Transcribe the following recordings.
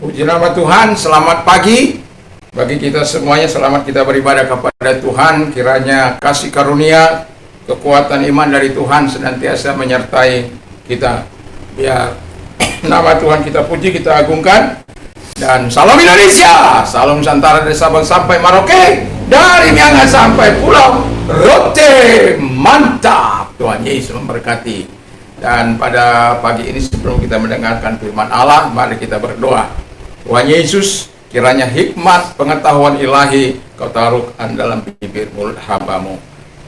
Puji nama Tuhan, selamat pagi bagi kita semuanya. Selamat kita beribadah kepada Tuhan. Kiranya kasih karunia, kekuatan iman dari Tuhan senantiasa menyertai kita. Biar nama Tuhan kita puji, kita agungkan. Dan salam Indonesia, salam Nusantara dari Sabang sampai Merauke, dari Miangas sampai Pulau Rote. Mantap, Tuhan Yesus memberkati. Dan pada pagi ini sebelum kita mendengarkan firman Allah, mari kita berdoa. Tuhan Yesus, kiranya hikmat pengetahuan ilahi kau taruhkan dalam bibir mulut hamba-Mu.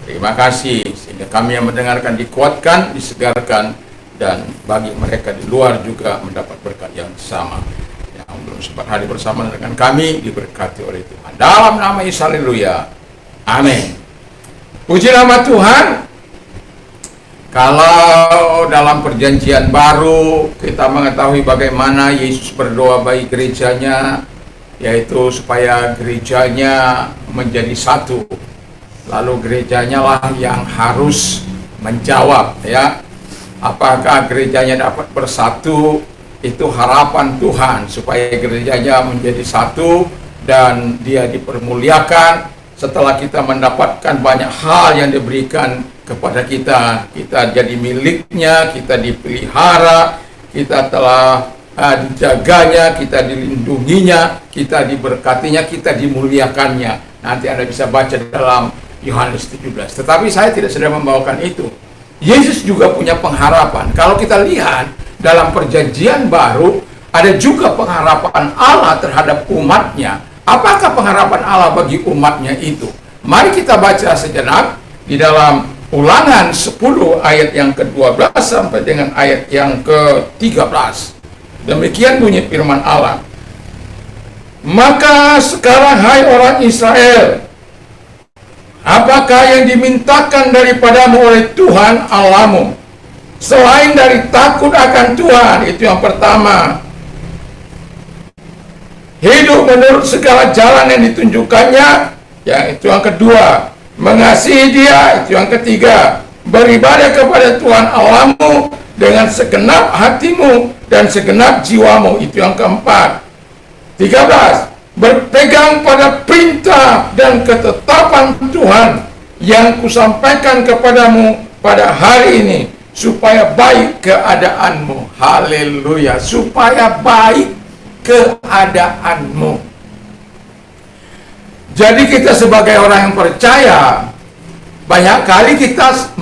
Terima kasih sehingga kami yang mendengarkan dikuatkan, disegarkan, dan bagi mereka di luar juga mendapat berkat yang sama. Yang belum sempat hadir bersama dengan kami diberkati oleh Tuhan. Dalam nama Yesus, haleluya. Amin. Puji nama Tuhan. Kalau dalam perjanjian baru kita mengetahui bagaimana Yesus berdoa bagi gerejanya, yaitu supaya gerejanya menjadi satu. Lalu gerejanya lah yang harus menjawab, ya, apakah gerejanya dapat bersatu. Itu harapan Tuhan supaya gerejanya menjadi satu dan dia dipermuliakan. Setelah kita mendapatkan banyak hal yang diberikan kepada kita, kita jadi miliknya, kita dipelihara, kita telah dijaganya, kita dilindunginya, kita diberkatinya, kita dimuliakannya. Nanti Anda bisa baca dalam Yohanes 17. Tetapi saya tidak sedang membawakan itu. Yesus juga punya pengharapan. Kalau kita lihat dalam perjanjian baru, ada juga pengharapan Allah terhadap umatnya. Apakah pengharapan Allah bagi umatnya itu? Mari kita baca sejenak di dalam Ulangan 10 ayat yang ke-12 sampai dengan ayat yang ke-13. Demikian bunyi firman Allah. Maka sekarang hai orang Israel, apakah yang dimintakan daripadamu oleh Tuhan Allahmu selain dari takut akan Tuhan? Itu yang pertama. Hidup menurut segala jalan yang ditunjukkannya, yang itu yang kedua. Mengasihi Dia, itu yang ketiga. Beribadah kepada Tuhan Allahmu dengan segenap hatimu dan segenap jiwamu, itu yang keempat. 13. Berpegang pada perintah dan ketetapan Tuhan yang kusampaikan kepadamu pada hari ini, supaya baik keadaanmu. Haleluya, supaya baik keadaanmu. Jadi kita sebagai orang yang percaya, banyak kali kita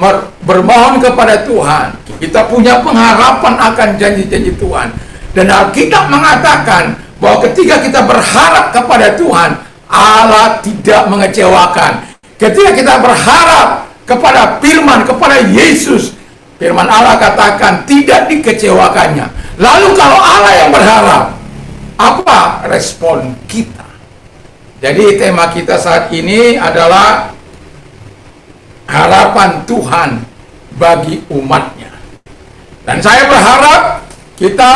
bermohon kepada Tuhan. Kita punya pengharapan akan janji-janji Tuhan. Dan Alkitab mengatakan bahwa ketika kita berharap kepada Tuhan, Allah tidak mengecewakan. Ketika kita berharap kepada firman, kepada Yesus, firman Allah katakan tidak dikecewakannya. Lalu kalau Allah yang berharap, apa respon kita? Jadi tema kita saat ini adalah harapan Tuhan bagi umatnya. Dan saya berharap kita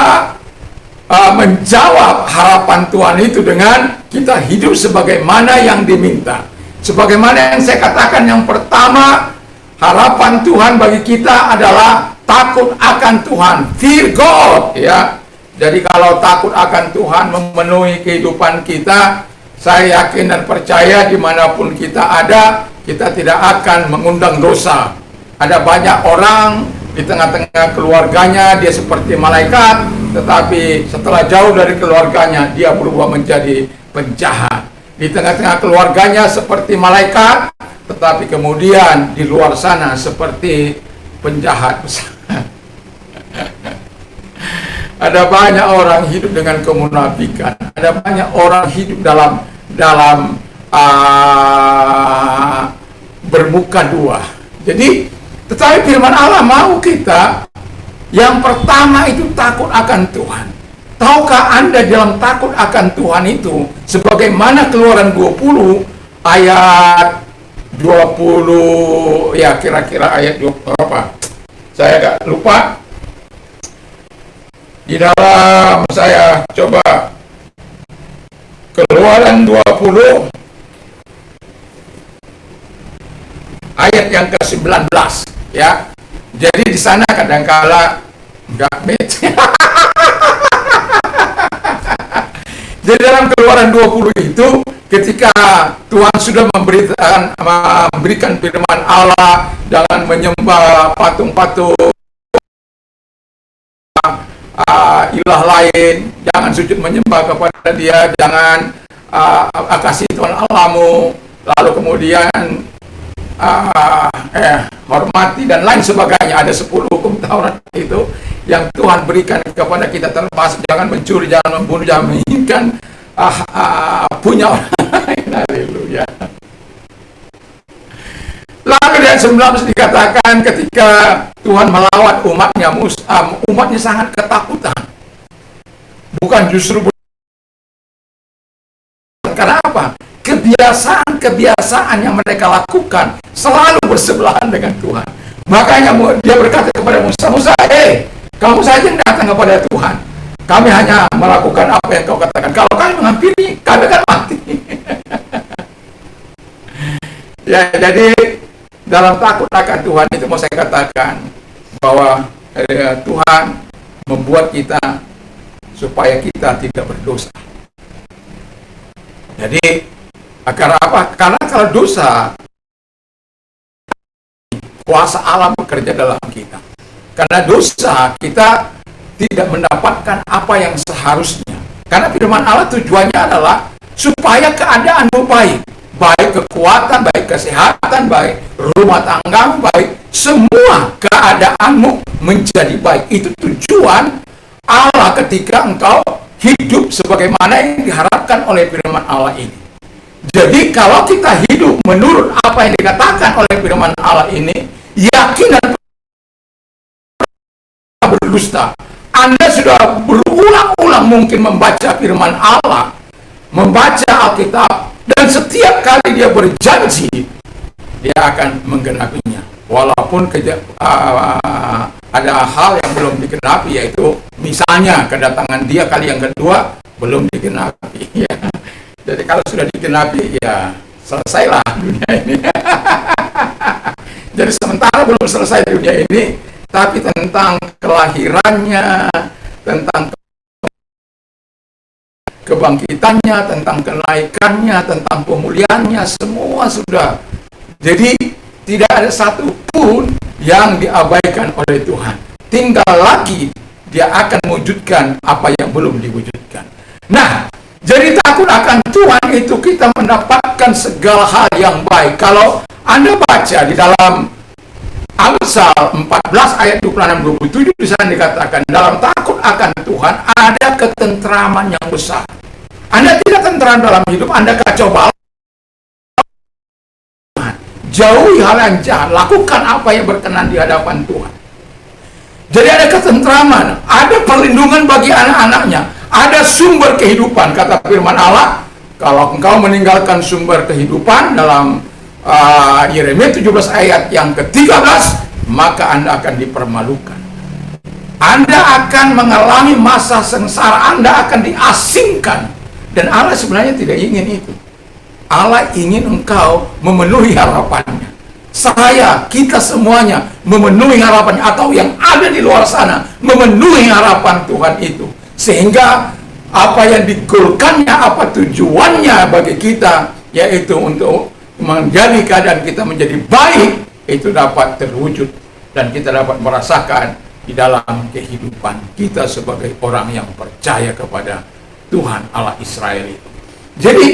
menjawab harapan Tuhan itu dengan kita hidup sebagaimana yang diminta. Sebagaimana yang saya katakan, yang pertama, harapan Tuhan bagi kita adalah takut akan Tuhan, fear God, ya. Jadi kalau takut akan Tuhan memenuhi kehidupan kita, saya yakin dan percaya dimanapun kita ada, kita tidak akan mengundang dosa. Ada banyak orang di tengah-tengah keluarganya, dia seperti malaikat, tetapi setelah jauh dari keluarganya, dia berubah menjadi penjahat. Di tengah-tengah keluarganya seperti malaikat, tetapi kemudian di luar sana seperti penjahat besar. Ada banyak orang hidup dengan kemunafikan. Ada banyak orang hidup dalam bermuka dua. Jadi, tetapi firman Allah mau kita yang pertama itu takut akan Tuhan. Tahukah Anda dalam takut akan Tuhan itu, sebagaimana Keluaran 20 ayat 20, ya kira-kira ayat 20 apa? Saya agak lupa. Di dalam saya coba Keluaran 20 ayat yang ke-19, ya. Jadi di sana kadangkala enggak match. Jadi dalam Keluaran 20 itu, ketika Tuhan sudah memberikan firman Allah, jangan menyembah patung-patung ilah lain, jangan sujud menyembah kepada dia, jangan kasih Tuhan Allahmu, lalu kemudian hormati dan lain sebagainya. Ada 10 hukum Taurat itu yang Tuhan berikan kepada kita, termasuk jangan mencuri, jangan membunuh, jangan menginginkan punya orang lain. Haleluya. Lalu di ayat 19 dikatakan ketika Tuhan melawat umatnya, umatnya sangat ketakutan. Bukan justru karena apa? Kebiasaan yang mereka lakukan selalu bersebelahan dengan Tuhan. Makanya dia berkata kepada Musa, Musa, kamu saja yang datang kepada Tuhan. Kami hanya melakukan apa yang kau katakan. Kalau kami menghampiri, kami akan mati. Ya, jadi dalam takut akan Tuhan itu mau saya katakan bahwa Tuhan membuat kita supaya kita tidak berdosa. Jadi karena apa? Karena kalau dosa, kuasa Allah bekerja dalam kita. Karena dosa, kita tidak mendapatkan apa yang seharusnya. Karena firman Allah tujuannya adalah supaya keadaanmu baik. Baik kekuatan, baik kesehatan, baik rumah tanggamu, baik semua keadaanmu menjadi baik. Itu tujuan Allah ketika engkau hidup sebagaimana yang diharapkan oleh firman Allah ini. Jadi kalau kita hidup menurut apa yang dikatakan oleh firman Allah ini, yakin dan berdusta. Anda sudah berulang-ulang mungkin membaca firman Allah, membaca Alkitab, dan setiap kali dia berjanji, dia akan menggenapinya. Walaupun ada hal yang belum digenapi, yaitu misalnya kedatangan dia kali yang kedua belum digenapi. Ya. Jadi kalau sudah digenapi, ya selesailah dunia ini. Jadi sementara belum selesai dunia ini, tapi tentang kelahirannya, tentang kebangkitannya, tentang kenaikannya, tentang pemulihannya, semua sudah. Jadi tidak ada satu pun yang diabaikan oleh Tuhan. Tinggal lagi dia akan mewujudkan apa yang belum diwujudkan. Nah, jadi takut akan Tuhan itu kita mendapatkan segala hal yang baik. Kalau Anda baca di dalam Amsal 14 ayat 26-27 di sana dikatakan, dalam takut akan Tuhan ada ketentraman yang besar. Anda tidak tentram dalam hidup, Anda kacau balau. Jauhi hal yang jahat, lakukan apa yang berkenan di hadapan Tuhan. Jadi ada ketentraman, ada perlindungan bagi anak-anaknya, ada sumber kehidupan. Kata firman Allah, kalau engkau meninggalkan sumber kehidupan dalam Yeremia 17 ayat yang ke-13, maka Anda akan dipermalukan. Anda akan mengalami masa sengsara, Anda akan diasingkan. Dan Allah sebenarnya tidak ingin itu. Allah ingin engkau memenuhi harapannya. Saya, kita semuanya memenuhi harapannya, atau yang ada di luar sana memenuhi harapan Tuhan itu. Sehingga apa yang digolkannya, apa tujuannya bagi kita, yaitu untuk menjadi keadaan kita menjadi baik, itu dapat terwujud dan kita dapat merasakan di dalam kehidupan kita sebagai orang yang percaya kepada Tuhan Allah Israel itu. Jadi,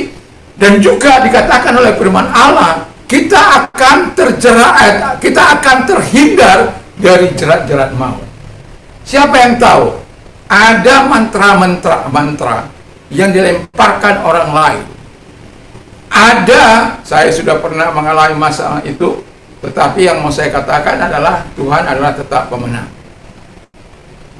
dan juga dikatakan oleh firman Allah, kita akan terjerat, kita akan terhindar dari jerat-jerat maut. Siapa yang tahu? Ada mantra yang dilemparkan orang lain. Ada, saya sudah pernah mengalami masalah itu, tetapi yang mau saya katakan adalah Tuhan adalah tetap pemenang.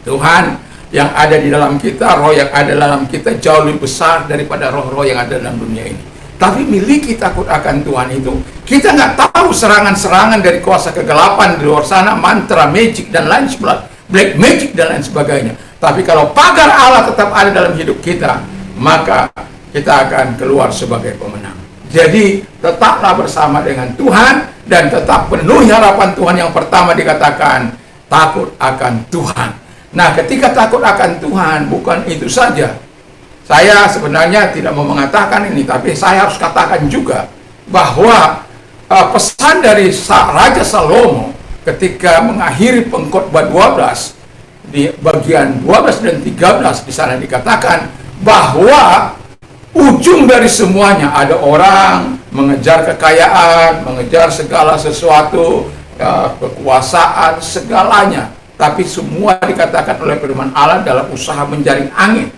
Tuhan yang ada di dalam kita, roh yang ada dalam kita jauh lebih besar daripada roh-roh yang ada dalam dunia ini. Tapi miliki takut akan Tuhan itu, kita nggak tahu serangan-serangan dari kuasa kegelapan di luar sana, mantra, magic, dan lain sebagainya, black magic, dan lain sebagainya. Tapi kalau pagar Allah tetap ada dalam hidup kita, maka kita akan keluar sebagai pemenang. Jadi tetaplah bersama dengan Tuhan dan tetap penuhi harapan Tuhan. Yang pertama dikatakan takut akan Tuhan. Nah, ketika takut akan Tuhan, bukan itu saja. Saya sebenarnya tidak mau mengatakan ini, tapi saya harus katakan juga bahwa pesan dari Raja Salomo ketika mengakhiri pengkhotbah 12 di bagian 12 dan 13 di sana dikatakan bahwa ujung dari semuanya ada orang mengejar kekayaan, mengejar segala sesuatu, kekuasaan, segalanya. Tapi semua dikatakan oleh firman Allah dalam usaha menjaring angin.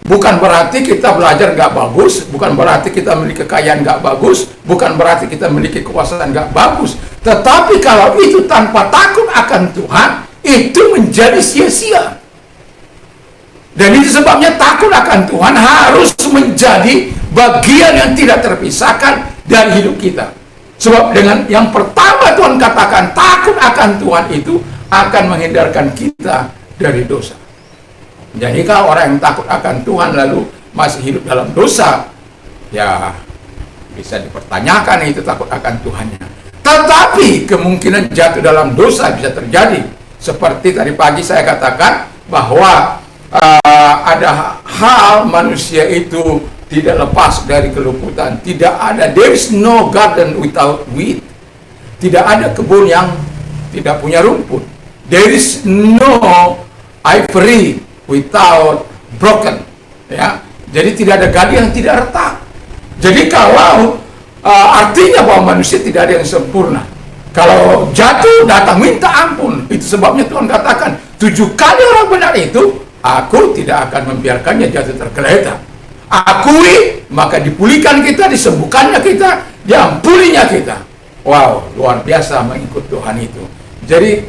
Bukan berarti kita belajar nggak bagus, bukan berarti kita memiliki kekayaan nggak bagus, bukan berarti kita memiliki kekuasaan nggak bagus. Tetapi kalau itu tanpa takut akan Tuhan, itu menjadi sia-sia. Dan itu sebabnya takut akan Tuhan harus menjadi bagian yang tidak terpisahkan dari hidup kita. Sebab dengan yang pertama Tuhan katakan, takut akan Tuhan itu akan menghindarkan kita dari dosa. Jadi kalau orang yang takut akan Tuhan lalu masih hidup dalam dosa, ya bisa dipertanyakan itu takut akan Tuhannya. Tetapi kemungkinan jatuh dalam dosa bisa terjadi. Seperti tadi pagi saya katakan bahwa ada hal manusia itu tidak lepas dari keluputan. Tidak ada, there is no garden without weed. Tidak ada kebun yang tidak punya rumput. There is no ivory without broken. Ya, jadi tidak ada gading yang tidak retak. Jadi kalau artinya bahwa manusia tidak ada yang sempurna. Kalau jatuh datang minta ampun. Itu sebabnya Tuhan katakan 7 kali orang benar itu, aku tidak akan membiarkannya jatuh tergeletak. Akui, maka dipulihkan kita, disembuhkannya kita, diampulinya kita. Wow, luar biasa mengikut Tuhan itu. Jadi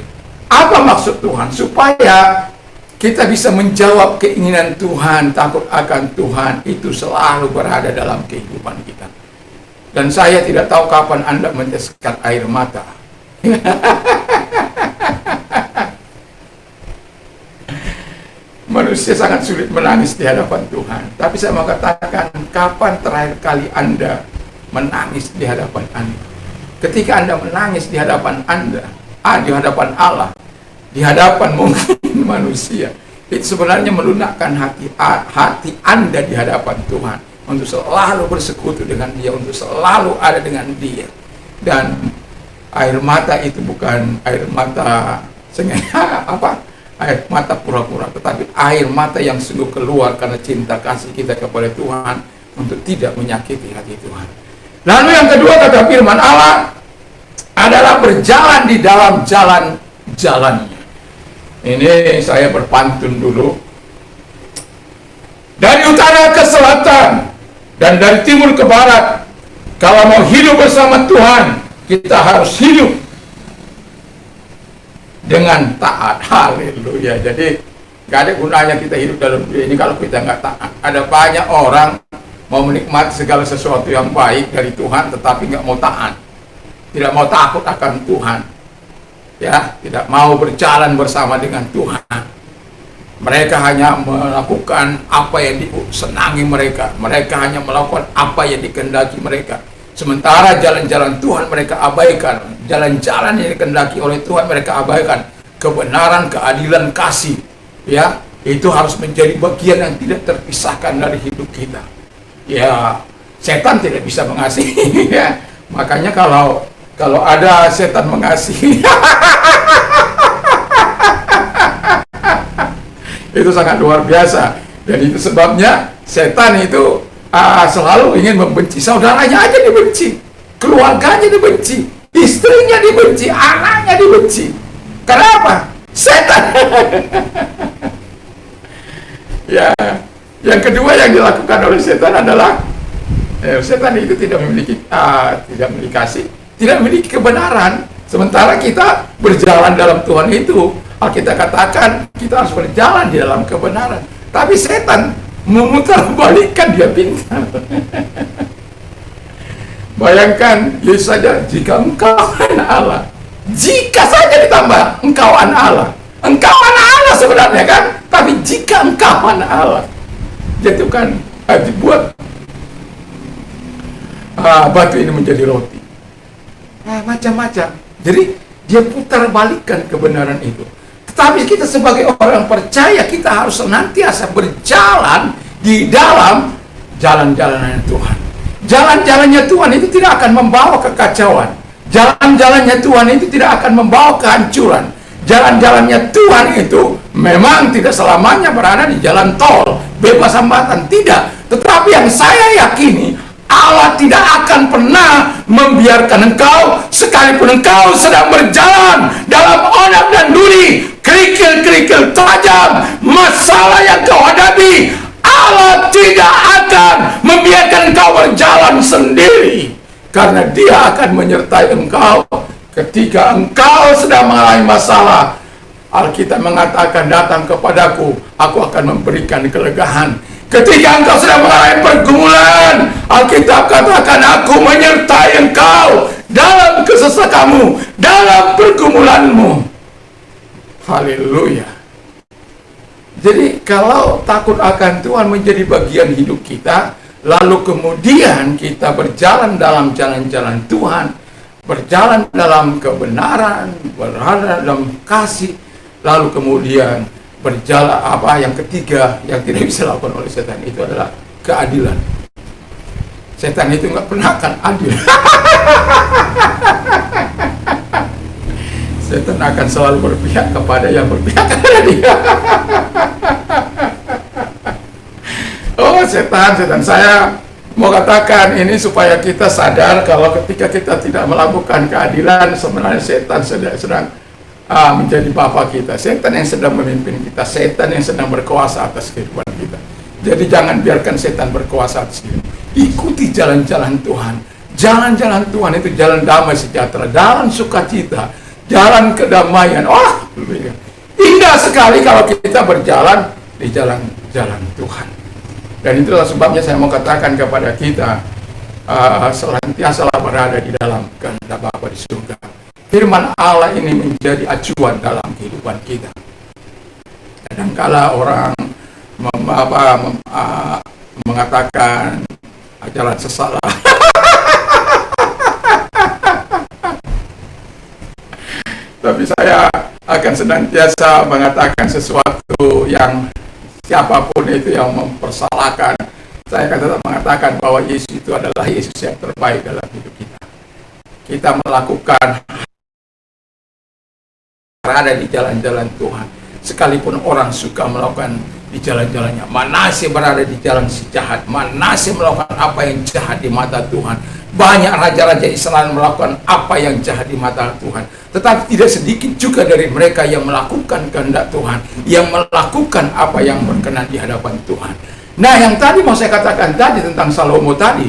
apa maksud Tuhan? Supaya kita bisa menjawab keinginan Tuhan, takut akan Tuhan itu selalu berada dalam kehidupan kita. Dan saya tidak tahu kapan Anda meneteskan air mata. Manusia sangat sulit menangis di hadapan Tuhan. Tapi saya mau katakan, kapan terakhir kali Anda menangis di hadapan Anda? Ketika Anda menangis di hadapan Anda, di hadapan Allah, di hadapan mungkin manusia, itu sebenarnya melunakkan hati Anda di hadapan Tuhan. Untuk selalu bersekutu dengan Dia, untuk selalu ada dengan Dia. Dan air mata itu bukan air mata air mata pura-pura, tetapi air mata yang sungguh keluar karena cinta kasih kita kepada Tuhan untuk tidak menyakiti hati Tuhan. Lalu yang kedua kata firman Allah adalah berjalan di dalam jalan-jalannya. Ini saya berpantun dulu. Dari utara ke selatan dan dari timur ke barat, kalau mau hidup bersama Tuhan, kita harus hidup dengan taat. Haleluya. Jadi gak ada gunanya kita hidup dalam dunia ini kalau kita nggak taat. Ada banyak orang mau menikmati segala sesuatu yang baik dari Tuhan, tetapi nggak mau taat, tidak mau takut akan Tuhan, ya, tidak mau berjalan bersama dengan Tuhan. Mereka hanya melakukan apa yang disenangi mereka. Mereka hanya melakukan apa yang dikehendaki mereka. Sementara jalan-jalan Tuhan mereka abaikan. Jalan-jalan yang dikehendaki oleh Tuhan mereka abaikan. Kebenaran, keadilan, kasih, ya, itu harus menjadi bagian yang tidak terpisahkan dari hidup kita. Ya, setan tidak bisa mengasihi. Ya. Makanya kalau ada setan mengasihi, itu sangat luar biasa. Dan itu sebabnya setan itu selalu ingin membenci. Saudaranya aja dibenci, keluarganya dibenci, istrinya dibenci, anaknya dibenci. Kenapa? Setan. Ya, yang kedua yang dilakukan oleh setan adalah setan itu tidak memiliki kasih, tidak memiliki kebenaran. Sementara kita berjalan dalam Tuhan itu, Alkitab katakan kita harus berjalan di dalam kebenaran. Tapi setan memutarbalikkan, dia pintar. Bayangkan, Yesus saja, jika engkau anak Allah, jika saja ditambah engkau anak Allah, engkau anak Allah sebenarnya kan, tapi jika engkau anak Allah, jatuhkan, dibuat batu ini menjadi roti. Macam-macam. Jadi dia putar balikkan kebenaran itu. Tetapi kita sebagai orang percaya, kita harus senantiasa berjalan di dalam jalan-jalannya Tuhan. Jalan-jalannya Tuhan itu tidak akan membawa kekacauan. Jalan-jalannya Tuhan itu tidak akan membawa kehancuran. Jalan-jalannya Tuhan itu memang tidak selamanya berada di jalan tol, bebas hambatan, tidak. Tetapi yang saya yakini, Allah tidak akan pernah membiarkan engkau, sekalipun engkau sedang berjalan dalam onak dan duri, kerikil-kerikil tajam, masalah yang kau hadapi, Allah tidak akan membiarkan engkau berjalan sendiri, karena Dia akan menyertai engkau ketika engkau sedang mengalami masalah. Alkitab mengatakan, datang kepadaku, aku akan memberikan kelegaan. Ketika engkau sedang mengalami pergumulan, Alkitab katakan, aku menyertai engkau dalam kesesakanmu, dalam pergumulanmu. Haleluya. Jadi kalau takut akan Tuhan menjadi bagian hidup kita, lalu kemudian kita berjalan dalam jalan-jalan Tuhan, berjalan dalam kebenaran, berada dalam kasih, lalu kemudian berjalan yang ketiga yang tidak bisa dilakukan oleh setan itu adalah keadilan. Setan itu nggak pernah akan adil. Setan akan selalu berpihak kepada yang berpihak kepada dia. Oh setan, saya mau katakan ini supaya kita sadar kalau ketika kita tidak melakukan keadilan, sebenarnya setan sedang menjadi bapa kita. Setan yang sedang memimpin kita, setan yang sedang berkuasa atas kehidupan kita. Jadi jangan biarkan setan berkuasa atas kita. Ikuti jalan-jalan Tuhan. Jalan-jalan Tuhan itu jalan damai sejahtera, jalan sukacita, jalan kedamaian. Oh, indah sekali kalau kita berjalan di jalan-jalan Tuhan. Dan itulah sebabnya saya mau katakan kepada kita, senantiasa berada di dalam kehendak Bapa di surga. Firman Allah ini menjadi acuan dalam kehidupan kita. Kadangkala orang mengatakan jalan sesat. Tapi saya akan senantiasa mengatakan sesuatu yang siapapun itu yang mempersalahkan, saya akan tetap mengatakan bahwa Yesus itu adalah Yesus yang terbaik dalam hidup kita. Kita melakukan berada di jalan-jalan Tuhan, sekalipun orang suka melakukan di jalan-jalannya. Manasye berada di jalan si jahat, Manasye melakukan apa yang jahat di mata Tuhan. Banyak raja-raja Israel melakukan apa yang jahat di mata Tuhan, tetapi tidak sedikit juga dari mereka yang melakukan kehendak Tuhan, yang melakukan apa yang berkenan di hadapan Tuhan. Nah, yang tadi mau saya katakan tadi tentang Salomo tadi,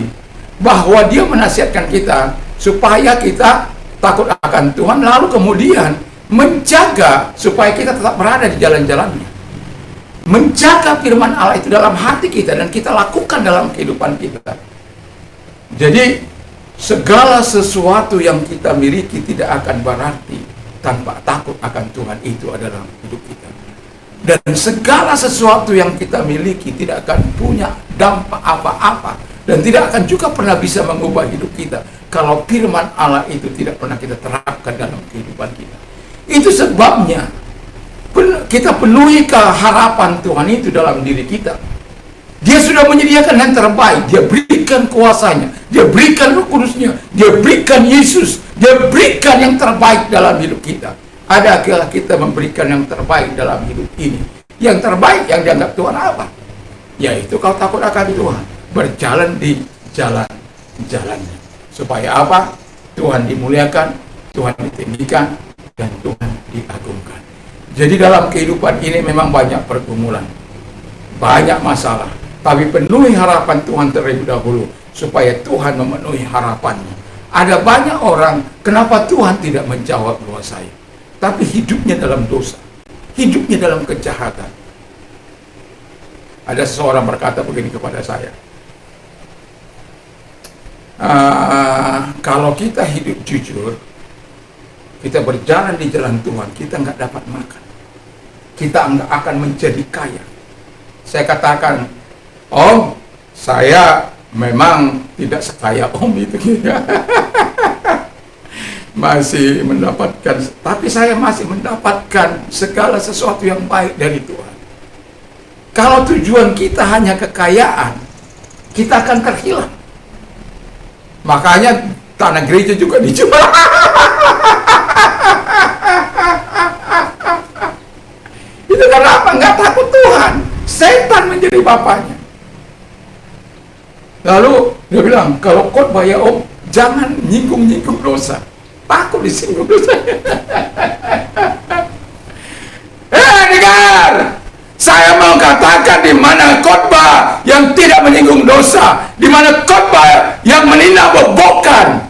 bahwa dia menasihatkan kita supaya kita takut akan Tuhan, lalu kemudian menjaga supaya kita tetap berada di jalan-jalannya, menjaga firman Allah itu dalam hati kita dan kita lakukan dalam kehidupan kita. Jadi segala sesuatu yang kita miliki tidak akan berarti tanpa takut akan Tuhan itu adalah hidup kita. Dan segala sesuatu yang kita miliki tidak akan punya dampak apa-apa dan tidak akan juga pernah bisa mengubah hidup kita kalau firman Allah itu tidak pernah kita terapkan dalam kehidupan kita. Itu sebabnya kita penuhi keharapan Tuhan itu dalam diri kita. Dia sudah menyediakan yang terbaik. Dia berikan kuasanya, Dia berikan Roh Kudusnya, Dia berikan Yesus, Dia berikan yang terbaik dalam hidup kita. Adakah kita memberikan yang terbaik dalam hidup ini? Yang terbaik yang dianggap Tuhan apa? Yaitu kau takut akan Tuhan, berjalan di jalan-jalannya. Supaya apa? Tuhan dimuliakan, Tuhan ditinggikan, dan Tuhan diagungkan. Jadi dalam kehidupan ini memang banyak pergumulan, banyak masalah. Tapi penuhi harapan Tuhan terlebih dahulu, supaya Tuhan memenuhi harapannya. Ada banyak orang, kenapa Tuhan tidak menjawab doa saya? Tapi hidupnya dalam dosa, hidupnya dalam kejahatan. Ada seseorang berkata begini kepada saya, kalau kita hidup jujur, kita berjalan di jalan Tuhan, kita nggak dapat makan, kita nggak akan menjadi kaya. Saya katakan, Om, saya memang tidak sekaya Om itu. Masih mendapatkan, tapi saya masih mendapatkan segala sesuatu yang baik dari Tuhan. Kalau tujuan kita hanya kekayaan, kita akan terhilang. Makanya tanah gereja juga dijual. Itu karena apa? Nggak takut Tuhan. Setan menjadi bapaknya. Lalu dia bilang, kalau khotbah ya om, jangan nyinggung-nyinggung dosa. Takut disinggung dosanya. Dengar, saya mau katakan di mana khotbah yang tidak menyinggung dosa, di mana khotbah yang menindakbobokkan.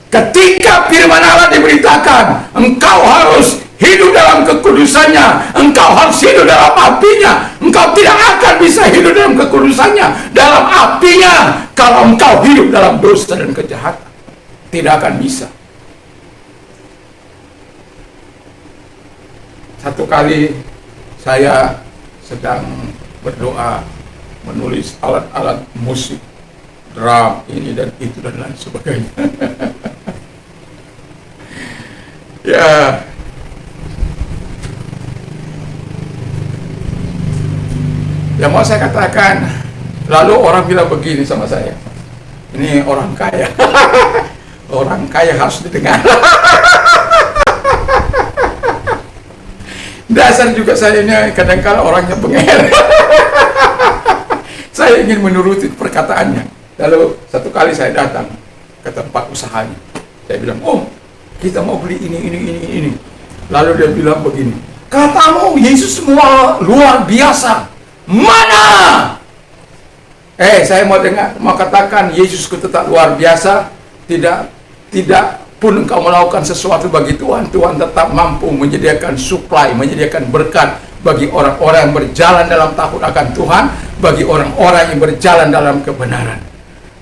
Ketika firman Allah diberitakan, engkau harus hidup dalam kekudusannya, engkau harus hidup dalam apinya, engkau tidak akan bisa hidup dalam kekudusannya, dalam apinya, kalau engkau hidup dalam dosa dan kejahatan. Tidak akan bisa. Satu kali saya sedang berdoa, menulis alat-alat musik, drum, ini dan itu dan lain sebagainya. Ya, yang mau saya katakan, lalu orang bilang begini sama saya, ini orang kaya. Orang kaya harus didengar. Dasar juga saya ini kadang-kala orangnya bengel. Saya ingin menuruti perkataannya. Lalu satu kali saya datang ke tempat usahanya, saya bilang, oh, kita mau beli ini. Lalu dia bilang begini, katamu Yesus semua luar biasa. Mana? Saya mau katakan Yesusku tetap luar biasa. Tidak pun engkau melakukan sesuatu bagi Tuhan, Tuhan tetap mampu menyediakan supply, menyediakan berkat bagi orang-orang yang berjalan dalam takut akan Tuhan, bagi orang-orang yang berjalan dalam kebenaran.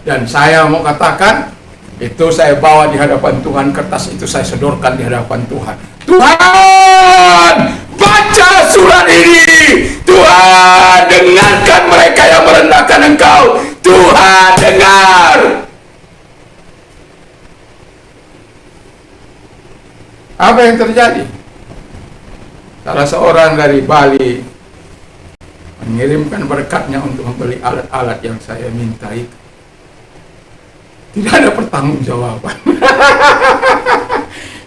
Dan saya mau katakan, itu saya bawa di hadapan Tuhan, kertas itu saya sedorkan di hadapan Tuhan. Tuhan, baca surat ini. Tuhan, dengarkan mereka yang merendahkan Engkau. Tuhan, dengar. Apa yang terjadi? Salah seorang dari Bali mengirimkan berkatnya untuk membeli alat-alat yang saya minta itu. Tidak ada pertanggungjawaban.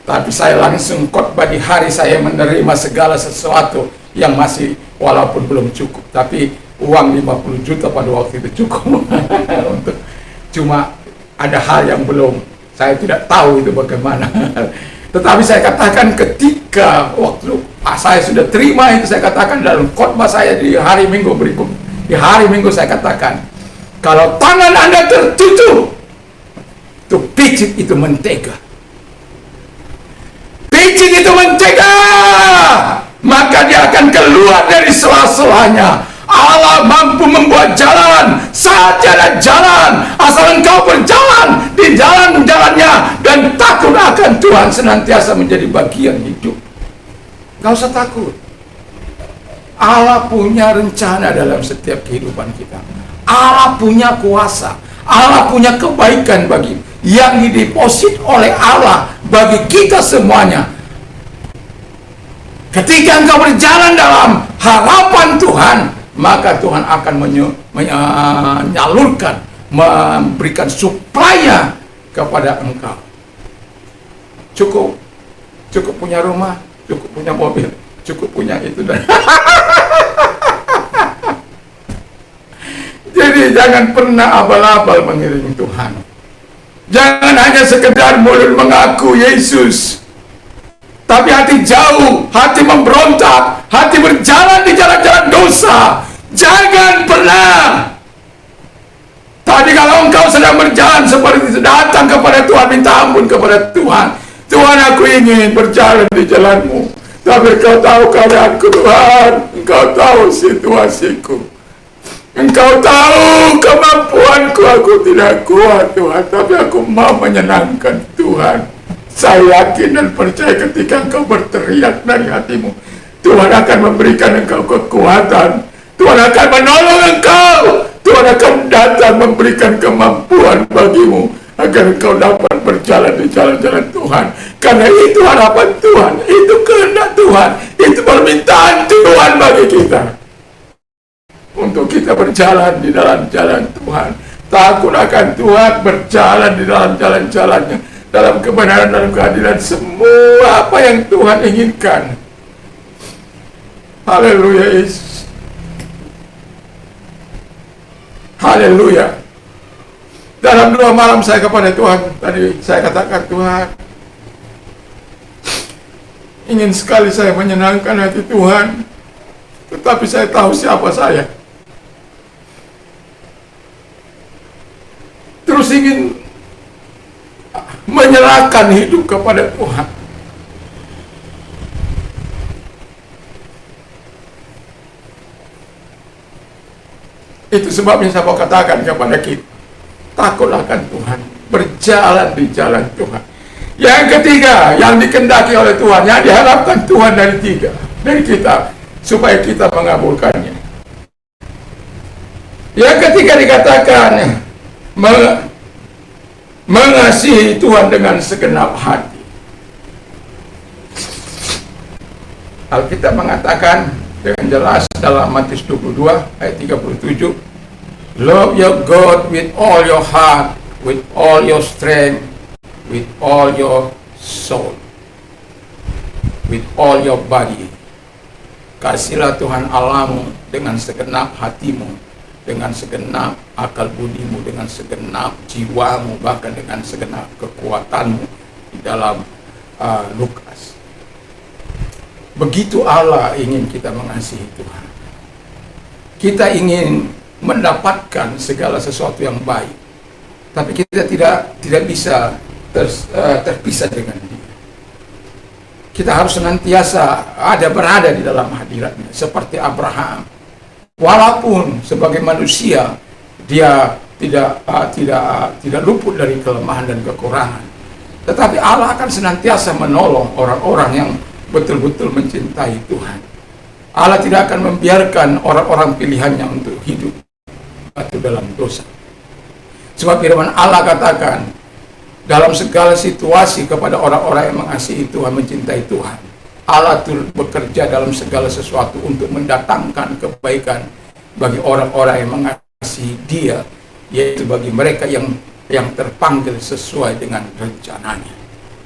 Tapi saya langsung khotbah di hari saya menerima segala sesuatu yang masih walaupun belum cukup. Tapi uang 50 juta pada waktu itu cukup. Untuk cuma ada hal yang belum, saya tidak tahu itu bagaimana. Tetapi saya katakan ketika waktu saya sudah terima itu, saya katakan dalam khotbah saya di hari Minggu berikut. Di hari Minggu saya katakan, kalau tangan Anda tertutup, itu picit itu mentega. Picit itu mentega, maka dia akan keluar dari sela-selanya. Allah mampu membuat jalan, saja ada jalan, asal engkau berjalan di jalan-jalannya dan takut akan Tuhan senantiasa menjadi bagian hidup. Gak usah takut. Allah punya rencana dalam setiap kehidupan kita. Allah punya kuasa, Allah punya kebaikan bagi yang dideposit oleh Allah bagi kita semuanya. Ketika engkau berjalan dalam harapan Tuhan, maka Tuhan akan menyalurkan, memberikan suplainya kepada engkau. Cukup punya rumah, cukup punya mobil, cukup punya itu dan jadi jangan pernah abal-abal mengiringi Tuhan. Jangan hanya sekedar mulut mengaku Yesus, tapi hati jauh, hati memberontak, hati berjalan di jalan-jalan dosa. Jangan pernah. Tadi kalau engkau sedang berjalan seperti itu, datang kepada Tuhan, minta ampun kepada Tuhan. Tuhan, aku ingin berjalan di jalanmu, tapi engkau tahu keadaanku Tuhan, engkau tahu situasiku, engkau tahu kemampuanku, aku tidak kuat Tuhan, tapi aku mau menyenangkan Tuhan. Saya yakin dan percaya ketika engkau berteriak dari hatimu, Tuhan akan memberikan engkau kekuatan, Tuhan akan menolong engkau, Tuhan akan datang memberikan kemampuan bagimu agar engkau dapat berjalan di jalan-jalan Tuhan. Karena itu harapan Tuhan, itu kehendak Tuhan, itu permintaan Tuhan bagi kita. berjalan di dalam jalan Tuhan. Takut akan Tuhan, berjalan di dalam jalan-jalannya, dalam kebenaran, dalam keadilan, semua apa yang Tuhan inginkan. Haleluya Yesus. Haleluya. Dalam doa malam saya kepada Tuhan, tadi saya katakan, Tuhan, ingin sekali saya menyenangkan hati Tuhan, tetapi saya tahu siapa saya. Terus ingin menyerahkan hidup kepada Tuhan. Itu sebabnya saya mau katakan kepada kita, takutlah akan Tuhan, berjalan di jalan Tuhan. Yang ketiga, yang dikehendaki oleh Tuhan, yang diharapkan Tuhan dari kita, supaya kita mengabulkannya. Yang ketiga dikatakan, mengasihi Tuhan dengan segenap hati. Alkitab mengatakan dengan jelas dalam Matius 22 ayat 37, love your God with all your heart, with all your strength, with all your soul, with all your body. Kasihlah Tuhan Allahmu dengan segenap hatimu, dengan segenap akal budimu, dengan segenap jiwamu, bahkan dengan segenap kekuatanmu, di dalam Lukas. Begitu Allah ingin kita mengasihi Tuhan. Kita ingin mendapatkan segala sesuatu yang baik, tapi kita tidak bisa terpisah dengan Dia. Kita harus senantiasa berada di dalam hadiratnya, seperti Abraham. Walaupun sebagai manusia dia tidak luput dari kelemahan dan kekurangan, tetapi Allah akan senantiasa menolong orang-orang yang betul-betul mencintai Tuhan. Allah tidak akan membiarkan orang-orang pilihannya untuk hidup atau dalam dosa. Sebab firman Allah katakan, dalam segala situasi kepada orang-orang yang mengasihi Tuhan, mencintai Tuhan, Allah turut bekerja dalam segala sesuatu untuk mendatangkan kebaikan bagi orang-orang yang mengasihi Dia, yaitu bagi mereka yang terpanggil sesuai dengan rencananya.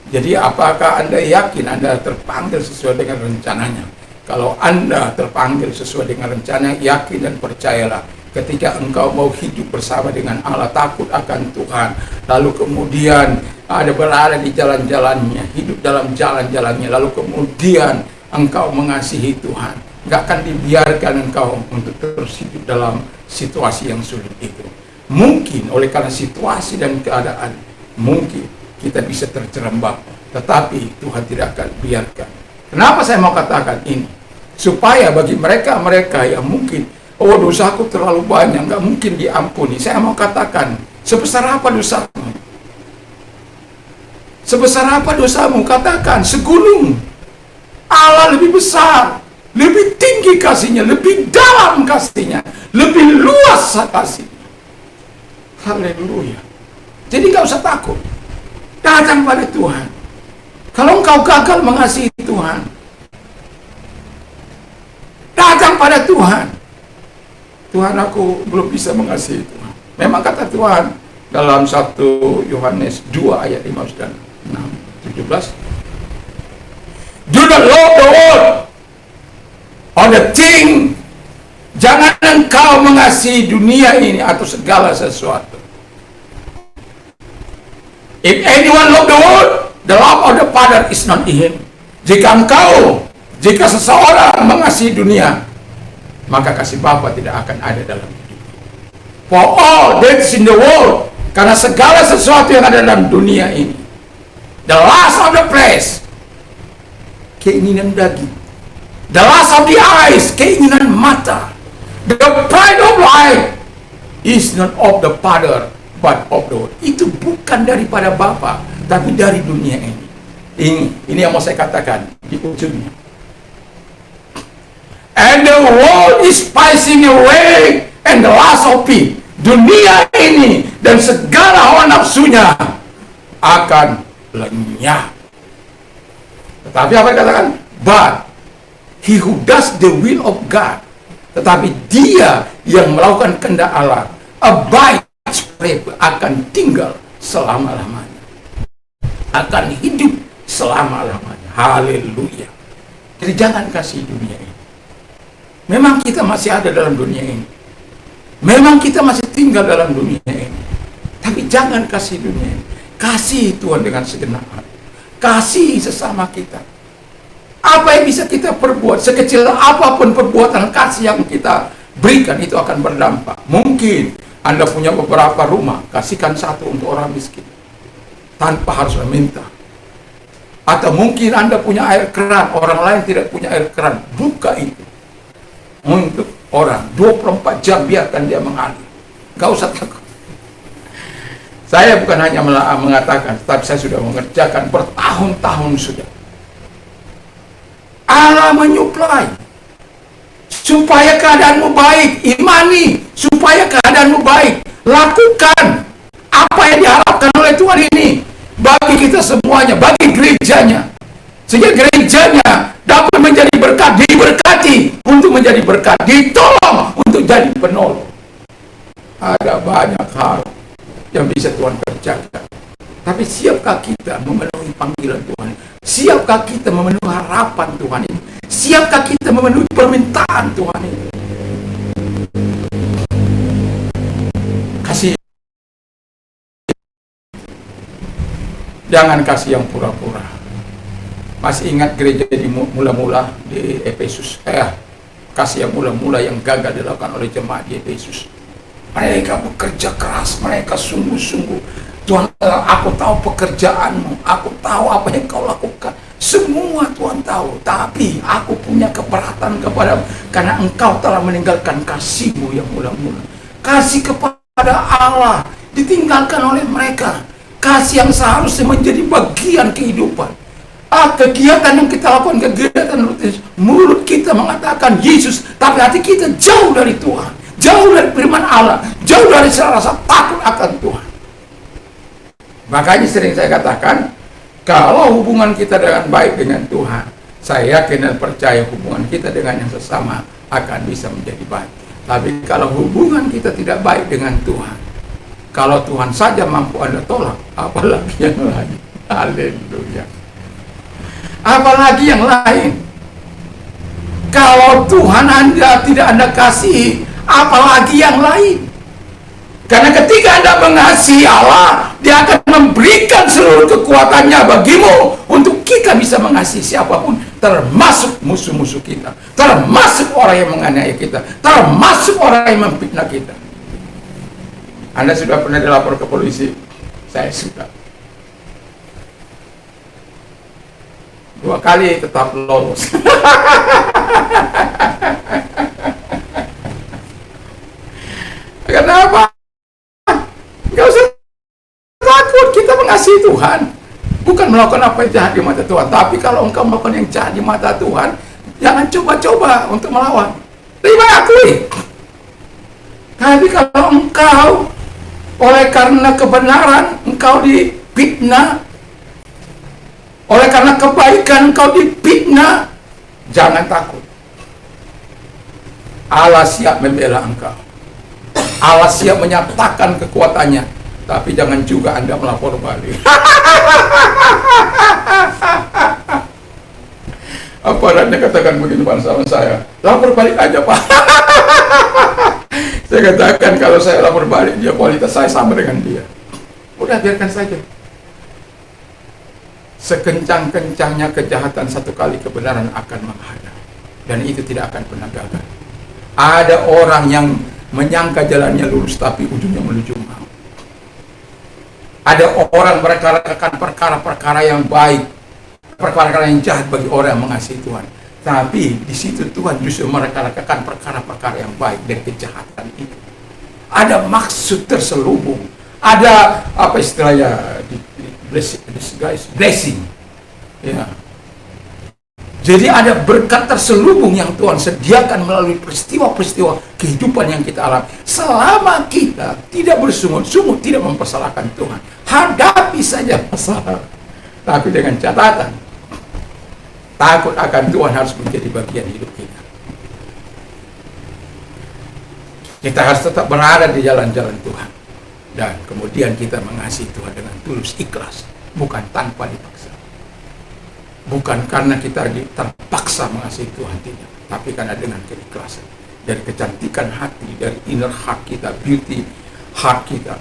Jadi apakah Anda yakin Anda terpanggil sesuai dengan rencananya? Kalau Anda terpanggil sesuai dengan rencana, yakin dan percayalah, ketika engkau mau hidup bersama dengan Allah, takut akan Tuhan, lalu kemudian berada di jalan-jalannya, hidup dalam jalan-jalannya, lalu kemudian engkau mengasihi Tuhan, nggak akan dibiarkan engkau untuk terus hidup dalam situasi yang sulit itu. Mungkin oleh karena situasi dan keadaan, mungkin kita bisa terjerembab, tetapi Tuhan tidak akan biarkan. Kenapa saya mau katakan ini? Supaya bagi mereka yang mungkin, oh dosaku terlalu banyak, nggak mungkin diampuni. Saya mau katakan, sebesar apa dosamu? Sebesar apa dosamu? Katakan, segunung. Allah lebih besar, lebih tinggi kasihnya, lebih dalam kasihnya, lebih luas kasihnya. Haleluya. Jadi nggak usah takut. Datang pada Tuhan. Kalau engkau gagal mengasihi Tuhan, datang pada Tuhan. Tuhan, aku belum bisa mengasihi Tuhan. Memang kata Tuhan dalam 1 Yohanes 2 ayat 15 dan 17, do not love the world or the thing. Jangan engkau mengasihi dunia ini atau segala sesuatu. If anyone love the world, the love of the Father is not in him. Jika seseorang mengasihi dunia, maka kasih Bapa tidak akan ada dalam hidup. For all that is in the world, karena segala sesuatu yang ada dalam dunia ini, the lust of the flesh, keinginan daging, the lust of the eyes, keinginan mata, the pride of life is not of the Father, but of the world. Itu bukan daripada Bapa, tapi dari dunia ini. Ini yang mau saya katakan di ujungnya. And the world is passing away, and the lust of it. Dunia ini dan segala hawa nafsunya akan lenyap. Tetapi apa yang dikatakan? But he who does the will of God tetapi dia yang melakukan kehendak Allah abide forever, akan tinggal selama-lamanya, akan hidup selama-lamanya. Haleluya. Jadi jangan kasih dunia ini. Memang kita masih ada dalam dunia ini, memang kita masih tinggal dalam dunia ini, tapi jangan kasih dunia ini. Kasih Tuhan dengan segenap hati, kasih sesama kita. Apa yang bisa kita perbuat, sekecil apapun perbuatan kasih yang kita berikan, itu akan berdampak. Mungkin Anda punya beberapa rumah, kasihkan satu untuk orang miskin tanpa harus meminta. Atau mungkin Anda punya air keran, orang lain tidak punya air keran, buka itu untuk orang 24 jam, biarkan dia mengalir. Gak usah takut. Saya bukan hanya mengatakan, tapi saya sudah mengerjakan bertahun-tahun sudah. Allah menyuplai supaya keadaanmu baik. Imani supaya keadaanmu baik. Lakukan apa yang diharapkan oleh Tuhan ini bagi kita semuanya, bagi gerejanya, sehingga gerejanya dapat menjadi berkat, diberkati untuk menjadi berkat, ditolong untuk jadi penolong. Ada banyak hal yang bisa Tuhan kerjakan, tapi siapkah kita memenuhi panggilan Tuhan? Siapkah kita memenuhi harapan Tuhan ini? Siapkah kita memenuhi permintaan Tuhan ini? Kasih. Jangan kasih yang pura-pura. Masih ingat gereja di mula-mula di Efesus? Kasih yang mula-mula yang gagal dilakukan oleh jemaat di Efesus. Mereka bekerja keras, mereka sungguh-sungguh. Tuhan, aku tahu pekerjaanmu, aku tahu apa yang kau lakukan. Semua Tuhan tahu, tapi aku punya keberatan kepadamu karena engkau telah meninggalkan kasihmu yang mula-mula. Kasih kepada Allah ditinggalkan oleh mereka. Kasih yang seharusnya menjadi bagian kehidupan. Kegiatan yang kita lakukan, kegiatan mulut kita mengatakan Yesus, tapi hati kita jauh dari Tuhan, jauh dari firman Allah, jauh dari rasa takut akan Tuhan. Makanya sering saya katakan, kalau hubungan kita dengan baik dengan Tuhan, saya yakin dan percaya hubungan kita dengan yang sesama akan bisa menjadi baik. Tapi kalau hubungan kita tidak baik dengan Tuhan, kalau Tuhan saja mampu Anda tolak, apalagi yang lain. Haleluya. Apalagi yang lain. Kalau Tuhan Anda tidak Anda kasih, apalagi yang lain. Karena ketika Anda mengasihi Allah, Dia akan memberikan seluruh kekuatannya bagimu untuk kita bisa mengasihi siapapun, termasuk musuh-musuh kita, termasuk orang yang menganiaya kita, termasuk orang yang memfitnah kita. Anda sudah pernah dilapor ke polisi? Saya sudah. 2 kali tetap lolos. Kenapa? Gak usah takut, kita mengasihi Tuhan, bukan melakukan apa yang jahat di mata Tuhan. Tapi kalau engkau melakukan yang jahat di mata Tuhan, jangan coba-coba untuk melawan. Terima akui. Tapi kalau engkau oleh karena kebenaran engkau difitnah, oleh karena kebaikan engkau difitnah, jangan takut. Allah siap membela engkau. Allah siap menyatakan kekuatannya, tapi jangan juga Anda melapor balik. Apa Anda katakan begitu sama saya? Lapor balik aja, Pak. Saya katakan kalau saya lapor balik, dia kualitas saya sama dengan dia. Udah, biarkan saja. Sekencang-kencangnya kejahatan, satu kali kebenaran akan menghadap, dan itu tidak akan pernah gagal. Ada orang yang menyangka jalannya lurus tapi ujungnya menuju maut. Ada orang mereka-rekakan perkara-perkara yang baik, perkara-perkara yang jahat bagi orang yang mengasihi Tuhan. Tapi di situ Tuhan justru mereka-rekakan perkara-perkara yang baik dari kejahatan itu. Ada maksud terselubung, ada apa istilahnya, blessing. Ya. Jadi ada berkat terselubung yang Tuhan sediakan melalui peristiwa-peristiwa kehidupan yang kita alami. Selama kita tidak bersungut-sungut, tidak mempersalahkan Tuhan, hadapi saja masalah. Tapi dengan catatan, takut akan Tuhan harus menjadi bagian hidup kita. Kita harus tetap berada di jalan-jalan Tuhan. Dan kemudian kita mengasihi Tuhan dengan tulus ikhlas, bukan tanpa dipaksa. Bukan karena kita terpaksa mengasihi Tuhan, tidak, tapi karena dengan keikhlasan, dari kecantikan hati, dari inner heart kita, beauty heart kita.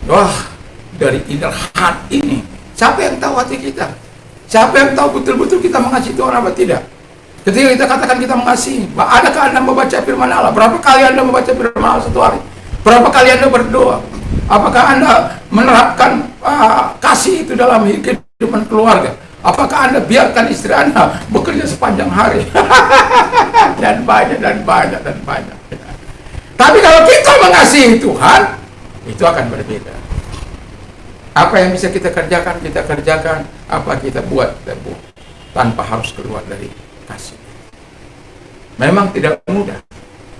Wah, dari inner heart ini, siapa yang tahu hati kita? Siapa yang tahu betul-betul kita mengasihi Tuhan apa tidak? Ketika kita katakan kita mengasihi, adakah Anda membaca firman Allah? Berapa kali Anda membaca firman Allah satu hari? Berapa kali Anda berdoa? Apakah Anda menerapkan kasih itu dalam kehidupan keluarga? Apakah Anda biarkan istri Anda bekerja sepanjang hari? dan banyak. Tapi kalau kita mengasihi Tuhan, itu akan berbeda. Apa yang bisa kita kerjakan, kita kerjakan. Apa kita buat, kita buat. Tanpa harus keluar dari kasih. Memang tidak mudah.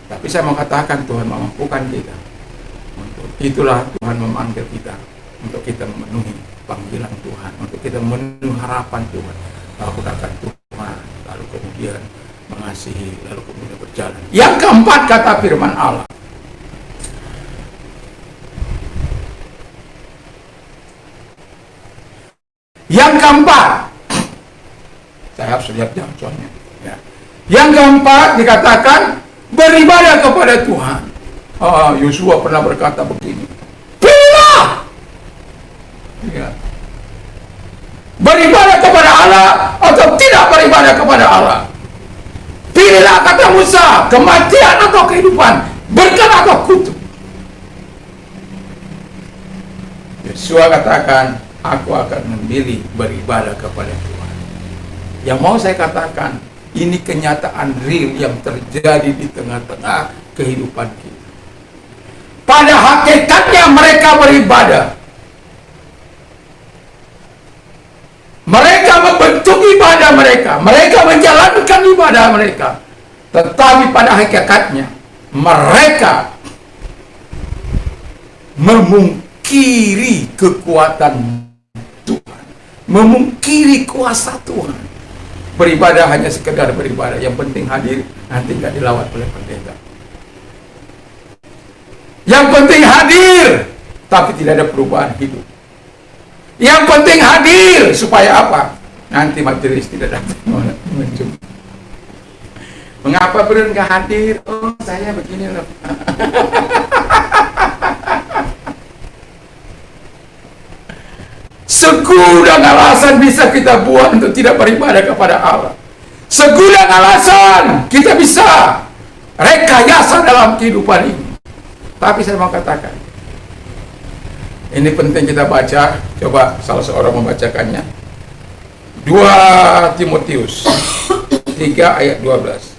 Tapi saya mau katakan Tuhan memampukan kita. Untuk itulah Tuhan memanggil kita. Untuk kita memenuhi panggilan Tuhan, untuk kita memenuhi harapan Tuhan, melakukan Tuhan, lalu kemudian mengasihi, lalu kemudian berjalan. Yang keempat, kata firman Allah, yang keempat, saya harus lihat jam soalnya ya. Yang keempat dikatakan beribadah kepada Tuhan. Yosua pernah berkata begini, pilihlah ya, beribadah kepada Allah atau tidak beribadah kepada Allah. Pilihlah, kata Musa, kematian atau kehidupan, berkat atau kutuk. Yosua katakan, aku akan memilih beribadah kepada Tuhan. Yang mau saya katakan, ini kenyataan real yang terjadi di tengah-tengah kehidupan kita. Pada hakikatnya mereka beribadah. Mereka membentuk ibadah mereka, mereka menjalankan ibadah mereka. Tetapi pada hakikatnya mereka memungkiri kekuatan Tuhan, memungkiri kuasa Tuhan. Beribadah hanya sekedar beribadah, yang penting hadir, nanti nggak dilawat oleh pendeta. Yang penting hadir, tapi tidak ada perubahan hidup. Yang penting hadir, supaya apa? Nanti majelis tidak datang menjumpai. Mengapa Bro nggak hadir? Oh, saya begini loh. Segudang alasan bisa kita buat untuk tidak beribadah kepada Allah. Segudang alasan kita bisa rekayasa dalam kehidupan ini. Tapi saya mau katakan, ini penting kita baca. Coba salah seorang membacakannya. 2 Timotius 3 ayat 12.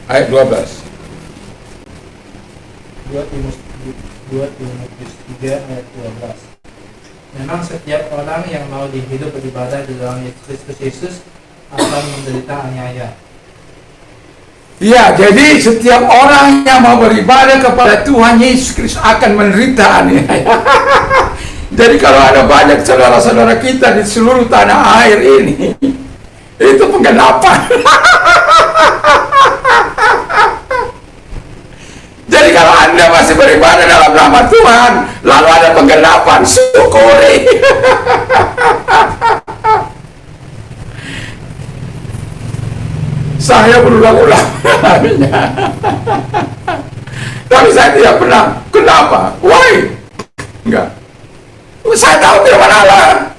Ayat 12. 2 Timotius 3 ayat 12. Memang setiap orang yang mau hidup beribadah di dalam Kristus Yesus akan menderita aniaya. Ya, jadi setiap orang yang mau beribadah kepada Tuhan Yesus Kristus akan menderita aniaya. Jadi kalau ada banyak saudara-saudara kita di seluruh tanah air ini, itu penggenapan. Jadi kalau Anda masih beribadah dalam nama Tuhan, lalu ada penggenapan, syukuri. Saya berulang-ulang mengalaminya. Tapi saya tidak pernah. Kenapa? Why? Enggak. Saya tahu firman Allah.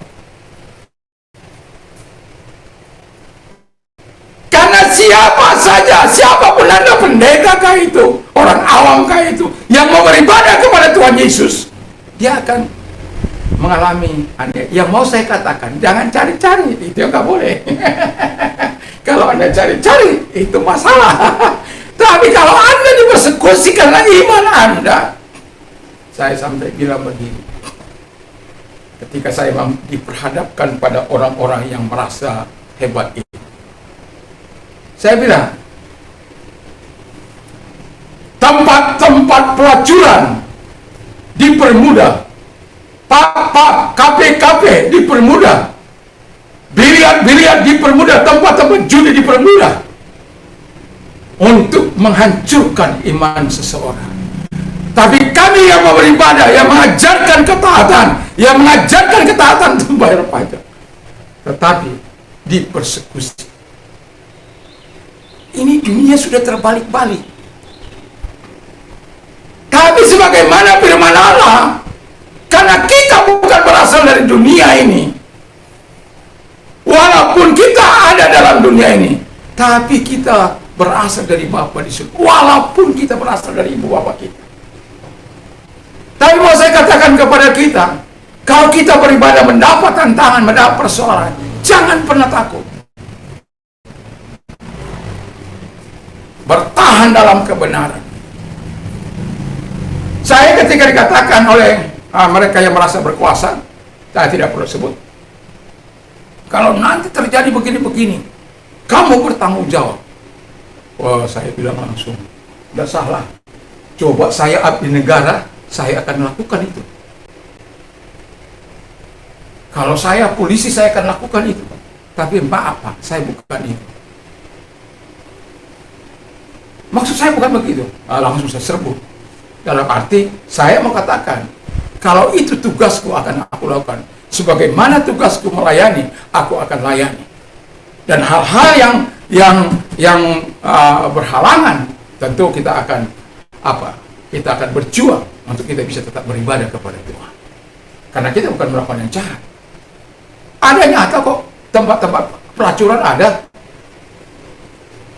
Karena siapa saja, siapapun Anda, pendeta kah itu, orang awam kah itu, yang mau beribadah kepada Tuhan Yesus, dia akan mengalami aneh. Yang mau saya katakan, jangan cari-cari, itu yang nggak boleh. Kalau Anda cari-cari, itu masalah. Tapi kalau Anda dipersekusi karena iman Anda, saya sampai bilang begini, ketika saya diperhadapkan pada orang-orang yang merasa hebat itu, saya bilang, tempat-tempat pelacuran dipermudah kafe dipermudah, biliar dipermudah, tempat-tempat judi dipermudah untuk menghancurkan iman seseorang. Tapi kami yang mau beribadah, yang mengajarkan ketaatan untuk bayar pajak, tetapi dipersekusi. Ini dunia sudah terbalik-balik. Tapi sebagaimana firman Allah, karena kita bukan berasal dari dunia ini, walaupun kita ada dalam dunia ini, tapi kita berasal dari Bapa di surga. Walaupun kita berasal dari ibu bapa kita. Tapi mau saya katakan kepada kita, kalau kita beribadah mendapat tantangan, mendapat persoalan, jangan pernah takut. Bertahan dalam kebenaran. Saya ketika dikatakan oleh mereka yang merasa berkuasa, saya tidak perlu sebut, kalau nanti terjadi begini-begini, kamu bertanggung jawab. Wah, saya bilang langsung, tidak salah. Coba saya abdi negara, saya akan lakukan itu. Kalau saya polisi, saya akan lakukan itu. Tapi maaf Pak, saya bukan itu. Maksud saya bukan begitu. Langsung saya serbu. Dalam arti, saya mau katakan, kalau itu tugasku akan aku lakukan. Sebagaimana tugasku melayani, aku akan layani. Dan hal-hal yang berhalangan, tentu kita akan kita akan berjuang untuk kita bisa tetap beribadah kepada Tuhan. Karena kita bukan melakukan yang jahat. Ada nyata kok tempat-tempat pelacuran ada.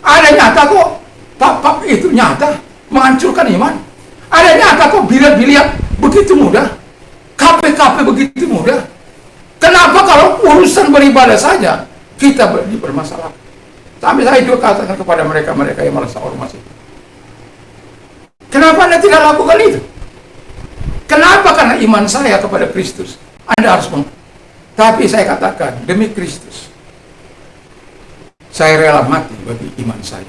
Ada nyata kok pap itu nyata menghancurkan iman. Ada nyata kok biliar-biliar begitu mudah. Kafe-kafe begitu mudah. Kenapa kalau urusan beribadah saja kita dipermasalahkan? Sampai saya juga katakan kepada mereka yang merasa ormas itu. Kenapa Anda tidak lakukan itu? Kenapa? Karena iman saya kepada Kristus. Anda harus Tapi saya katakan, demi Kristus, saya rela mati bagi iman saya.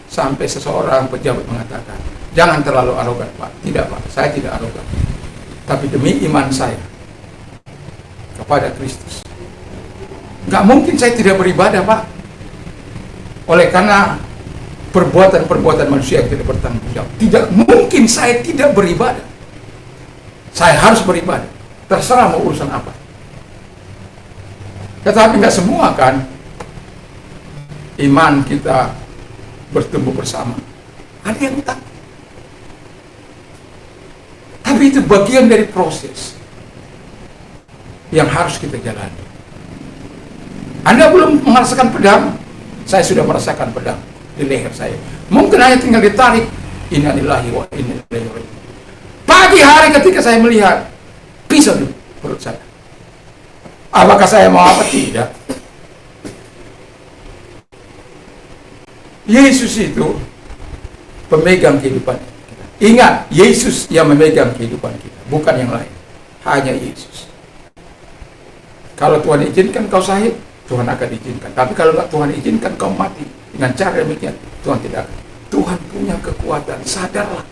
Sampai seseorang pejabat mengatakan, jangan terlalu arogan Pak. Tidak Pak, saya tidak arogan. Tapi demi iman saya kepada Kristus, nggak mungkin saya tidak beribadah Pak. Oleh karena perbuatan-perbuatan manusia yang tidak bertanggung jawab, tidak mungkin saya tidak beribadah. Saya harus beribadah, terserah mau urusan apa. Tetapi nggak semua kan iman kita bertumbuh bersama. Ada yang tak. Tapi itu bagian dari proses yang harus kita jalani. Anda belum merasakan pedang, saya sudah merasakan pedang di leher saya. Mungkin hanya tinggal ditarik. Innalillahi wa inna ilaihi raji'un. Pagi hari ketika saya melihat pisau di perut saya, apakah saya mau apa? Tidak. Yesus itu pemegang kehidupan kita. Ingat, Yesus yang memegang kehidupan kita, bukan yang lain. Hanya Yesus. Kalau Tuhan izinkan kau sahid, Tuhan akan izinkan. Tapi kalau nggak Tuhan izinkan kau mati dengan cara demikian, Tuhan tidak akan. Tuhan punya kekuatan, sadarlah.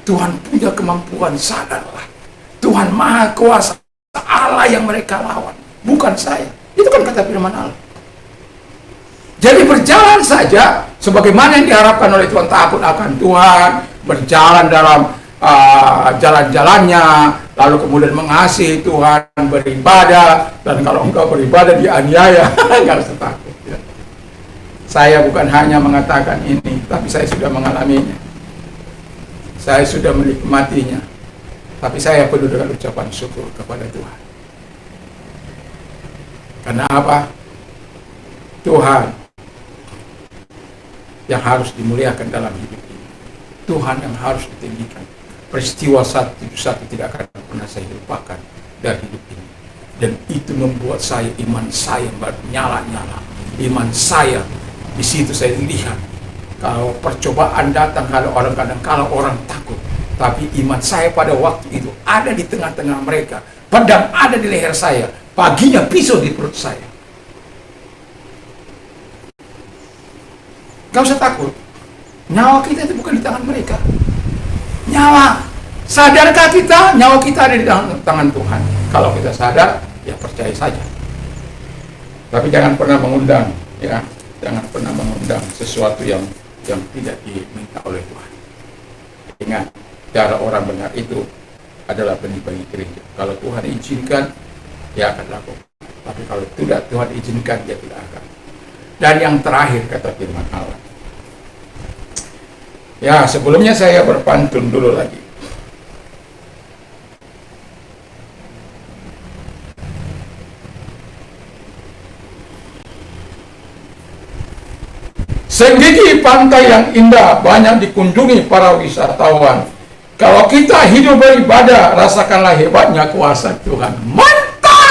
Tuhan punya kemampuan, sadarlah. Tuhan Maha Kuasa, Allah yang mereka lawan, bukan saya. Itu kan kata firman Allah. Jadi berjalan saja sebagaimana yang diharapkan oleh Tuhan, takut akan Tuhan, berjalan dalam jalan-jalannya, lalu kemudian mengasihi Tuhan, beribadah, dan kalau engkau beribadah dianiaya, enggak usah takut. Ya. Saya bukan hanya mengatakan ini, tapi saya sudah mengalaminya. Saya sudah menikmatinya. Tapi saya penuh dengan ucapan syukur kepada Tuhan. Karena apa? Tuhan yang harus dimuliakan dalam hidup ini. Tuhan yang harus ditinggikan. Peristiwa 171 tidak akan pernah saya lupakan dari hidup ini. Dan itu membuat saya, iman saya bernyala-nyala. Iman saya, di situ saya lihat. Kalau percobaan datang, kalau orang takut. Tapi iman saya pada waktu itu ada di tengah-tengah mereka. Pedang ada di leher saya. Paginya pisau di perut saya. Gak usah takut. Nyawa kita itu bukan di tangan mereka. Nyawa Sadarkah kita nyawa kita ada di tangan Tuhan? Kalau kita sadar, ya percaya saja. Tapi jangan pernah mengundang, ya, jangan pernah mengundang sesuatu yang tidak diminta oleh Tuhan. Ingat, cara orang benar itu adalah benih bagi gereja. Kalau Tuhan izinkan, dia akan lakukan. Tapi kalau tidak Tuhan izinkan, dia tidak akan. Dan yang terakhir kata firman Allah. Ya, sebelumnya saya berpantun dulu lagi. Segigi pantai yang indah banyak dikunjungi para wisatawan. Kalau kita hidup beribadah, rasakanlah hebatnya kuasa Tuhan. Mantap!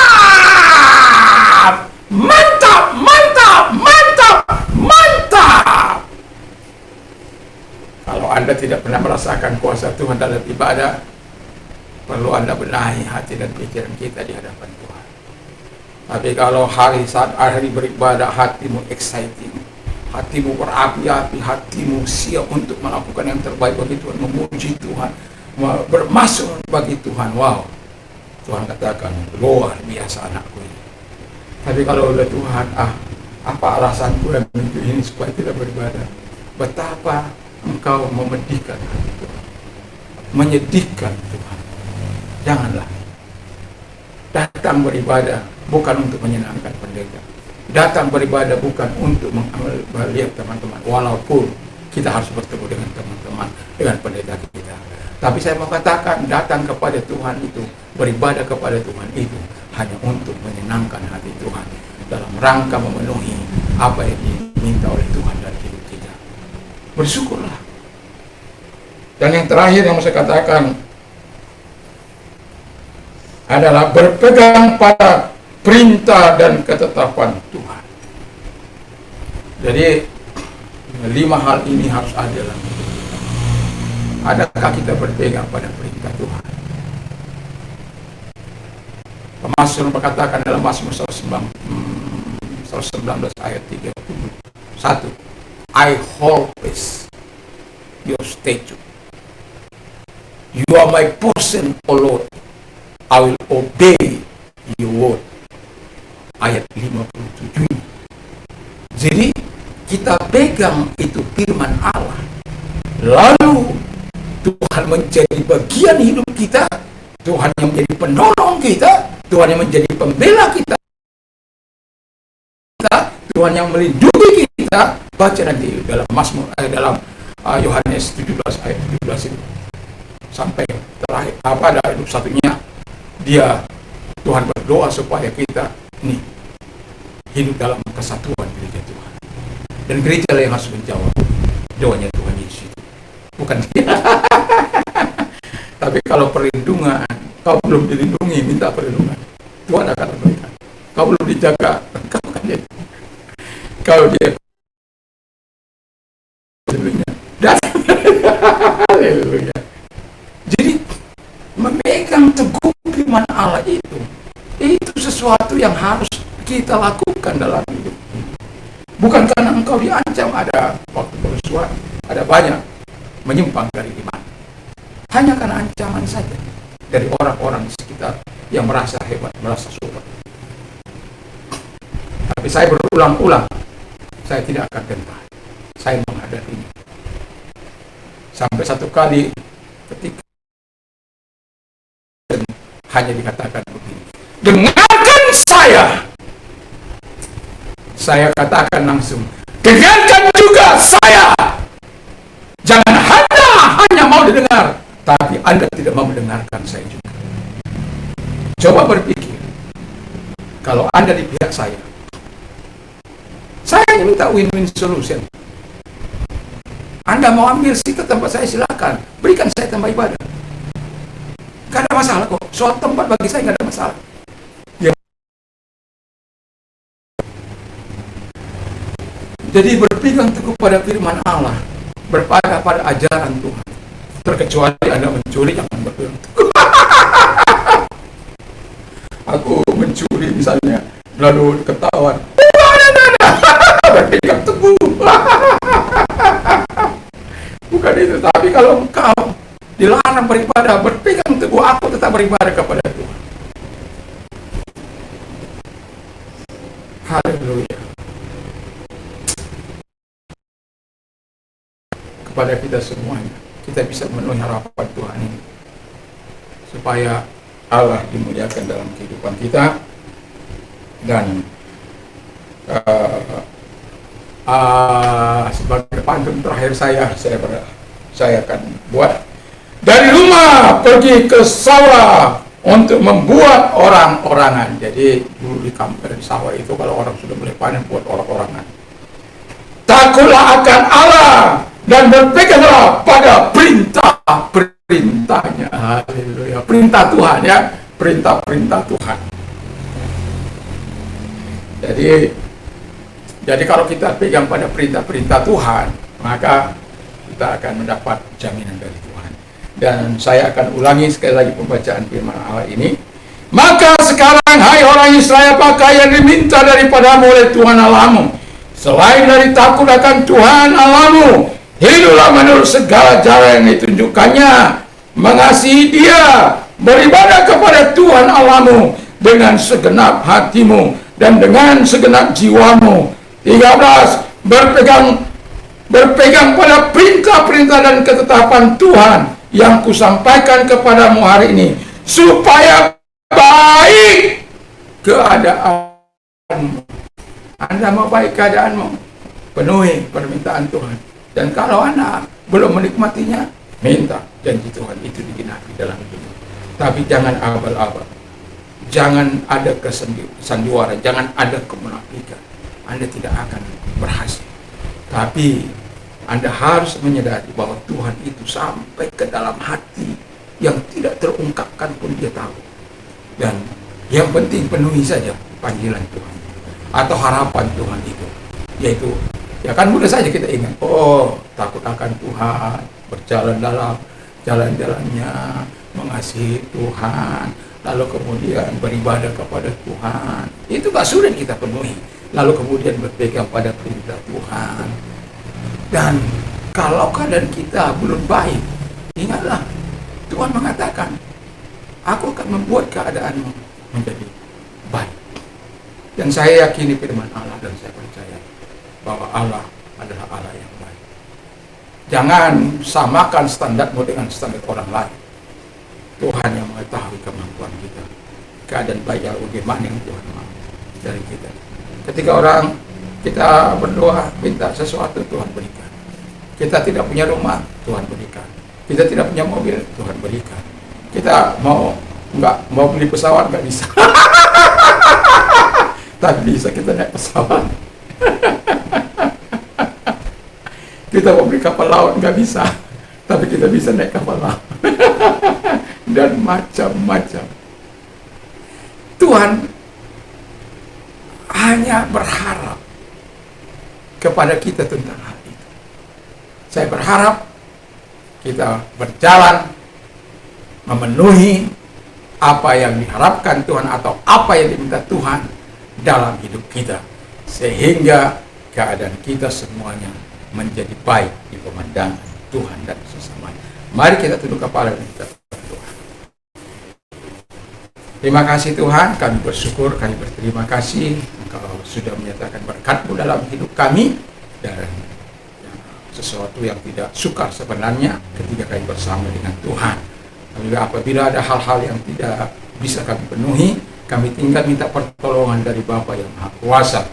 Mantap! Mantap! Mantap! Mantap! Kalau Anda tidak pernah merasakan kuasa Tuhan dalam ibadah, perlu Anda benahi hati dan pikiran kita di hadapan Tuhan. Tapi kalau saat hari beribadah, hatimu exciting, hatimu berapi-api, hatimu siap untuk melakukan yang terbaik bagi Tuhan, memuji Tuhan, bermasuk bagi Tuhan. Wow, Tuhan katakan, luar biasa anakku ini. Tapi kalau udah Tuhan, apa alasanku yang menuju ini supaya tidak beribadah? Betapa engkau memedihkan hati Tuhan, menyedihkan Tuhan. Janganlah. Datang beribadah bukan untuk menyenangkan pendeta. Datang beribadah bukan untuk melihat teman-teman, walaupun kita harus bertemu dengan teman-teman, dengan pendeta kita. Tapi saya mau katakan, datang kepada Tuhan itu, beribadah kepada Tuhan itu hanya untuk menyenangkan hati Tuhan dalam rangka memenuhi apa yang diminta oleh Tuhan dari hidup kita. Bersyukurlah. Dan yang terakhir yang mau saya katakan adalah berpegang pada perintah dan ketetapan Tuhan. Jadi 5 hal ini harus ada dalam hidup kita. Adakah kita berpegang pada perintah Tuhan? Mazmur berkatakan dalam Mazmur 119 ayat 31, I hold fast your statute. You are my portion, O Lord. I will obey your word. Ayat 57 ini. Jadi kita pegang itu firman Allah, lalu Tuhan menjadi bagian hidup kita, Tuhan yang menjadi penolong kita, Tuhan yang menjadi pembela kita, Tuhan yang melindungi kita. Baca nanti dalam Mazmur dalam Yohanes 17 ayat 17 itu sampai terakhir pada ayat satunya, dia Tuhan berdoa supaya kita nih hidup dalam kesatuan gereja Tuhan. Dan gereja lah yang harus menjawab doanya Tuhan Yesus itu, bukan dia. Tapi kalau perlindungan, kau belum dilindungi, minta perlindungan, Tuhan akan memberikan. Kau belum dijaga, kau akan jadi. Kalau dia haleluya. Jadi memegang teguh firman Allah itu sesuatu yang harus kita lakukan dalam hidup. Bukan karena engkau diancam, ada waktu kerusuhan, ada banyak menyimpang dari iman. Hanya karena ancaman saja dari orang-orang di sekitar yang merasa hebat, merasa super. Tapi saya berulang-ulang, saya tidak akan gentar. Saya menghadapinya. Sampai satu kali ketika hanya dikatakan begini, dengarkan saya. Saya katakan langsung, dengarkan juga saya. Jangan hanya mau didengar, tapi Anda tidak mau mendengarkan saya juga. Coba berpikir, kalau Anda di pihak saya hanya minta win-win solution. Anda mau ambil sikap tempat saya, silakan, berikan saya tempat ibadah. Gak ada masalah kok, soal tempat bagi saya gak ada masalah. Jadi berpegang teguh pada firman Allah, berpegang pada ajaran Tuhan. Terkecuali Anda mencuri, jangan berpegang teguh. Aku mencuri misalnya, lalu ketahuan, berpegang teguh. Bukan itu. Tapi kalau engkau dilarang beribadah, berpegang teguh, aku tetap beribadah kepada Tuhan. Haleluya. Kepada kita semuanya, kita bisa memenuhi harapan Tuhan ini, supaya Allah dimuliakan dalam kehidupan kita. Dan sebagai pantun terakhir saya akan buat, dari rumah pergi ke sawah untuk membuat orang-orangan. Jadi dulu di kampung, di sawah itu kalau orang sudah mulai panen, buat orang-orangan. Takutlah akan Allah dan berpeganglah pada perintah-perintahnya. Haleluya. Perintah Tuhan, ya, perintah-perintah Tuhan. Jadi kalau kita pegang pada perintah-perintah Tuhan, maka kita akan mendapat jaminan dari Tuhan. Dan saya akan ulangi sekali lagi pembacaan firman Allah ini. Maka sekarang, hai orang Israel, apakah yang diminta daripadamu oleh Tuhan Allahmu, selain dari takut akan Tuhan Allahmu, hiduplah menurut segala cara yang ditunjukkannya, mengasihi Dia, beribadah kepada Tuhan Allahmu dengan segenap hatimu dan dengan segenap jiwamu. 13. Berpegang pada perintah-perintah dan ketetapan Tuhan yang kusampaikan kepadamu hari ini, supaya baik keadaanmu. Anda mau baik keadaanmu, penuhi permintaan Tuhan. Dan kalau Anda belum menikmatinya, minta janji Tuhan itu digenapi dalam hidupmu. Tapi jangan abal-abal, jangan ada kesandiwara, jangan ada kemunafikan. Anda tidak akan berhasil. Tapi Anda harus menyadari bahwa Tuhan itu sampai ke dalam hati yang tidak terungkapkan pun Dia tahu. Dan yang penting penuhi saja panggilan Tuhan atau harapan Tuhan itu, yaitu, ya kan mudah saja kita ingat, oh, takut akan Tuhan, berjalan dalam jalan-jalannya, mengasihi Tuhan, lalu kemudian beribadah kepada Tuhan. Itu gak sulit kita penuhi. Lalu kemudian berpegang pada perintah Tuhan. Dan kalau keadaan kita belum baik, ingatlah, Tuhan mengatakan, aku akan membuat keadaanmu menjadi baik. Dan saya yakini firman Allah, dan saya percaya bahwa Allah adalah Allah yang baik. Jangan samakan standarmu dengan standar orang lain. Tuhan yang mengetahui kemampuan kita, keadaan baik yang bagaimana yang Tuhan mau dari kita. Ketika kita berdoa minta sesuatu, Tuhan berikan. Kita tidak punya rumah, Tuhan berikan. Kita tidak punya mobil, Tuhan berikan. Kita mau beli pesawat, nggak bisa. Tapi bisa kita naik pesawat. Kita mau beli kapal laut, nggak bisa. Tapi kita bisa naik kapal laut. Dan macam-macam. Tuhan hanya berharap kepada kita tentang hal itu. Saya berharap kita berjalan memenuhi apa yang diharapkan Tuhan atau apa yang diminta Tuhan dalam hidup kita, sehingga keadaan kita semuanya menjadi baik di pemandangan Tuhan dan sesama. Mari kita tunduk kepala dan kita berdoa. Terima kasih Tuhan, kami bersyukur, kami berterima kasih Engkau sudah menyatakan berkat-Mu dalam hidup kami, dan sesuatu yang tidak sukar sebenarnya ketika kami bersama dengan Tuhan. Apabila ada hal-hal yang tidak bisa kami penuhi, kami tinggal minta pertolongan dari Bapa yang Maha Kuasa.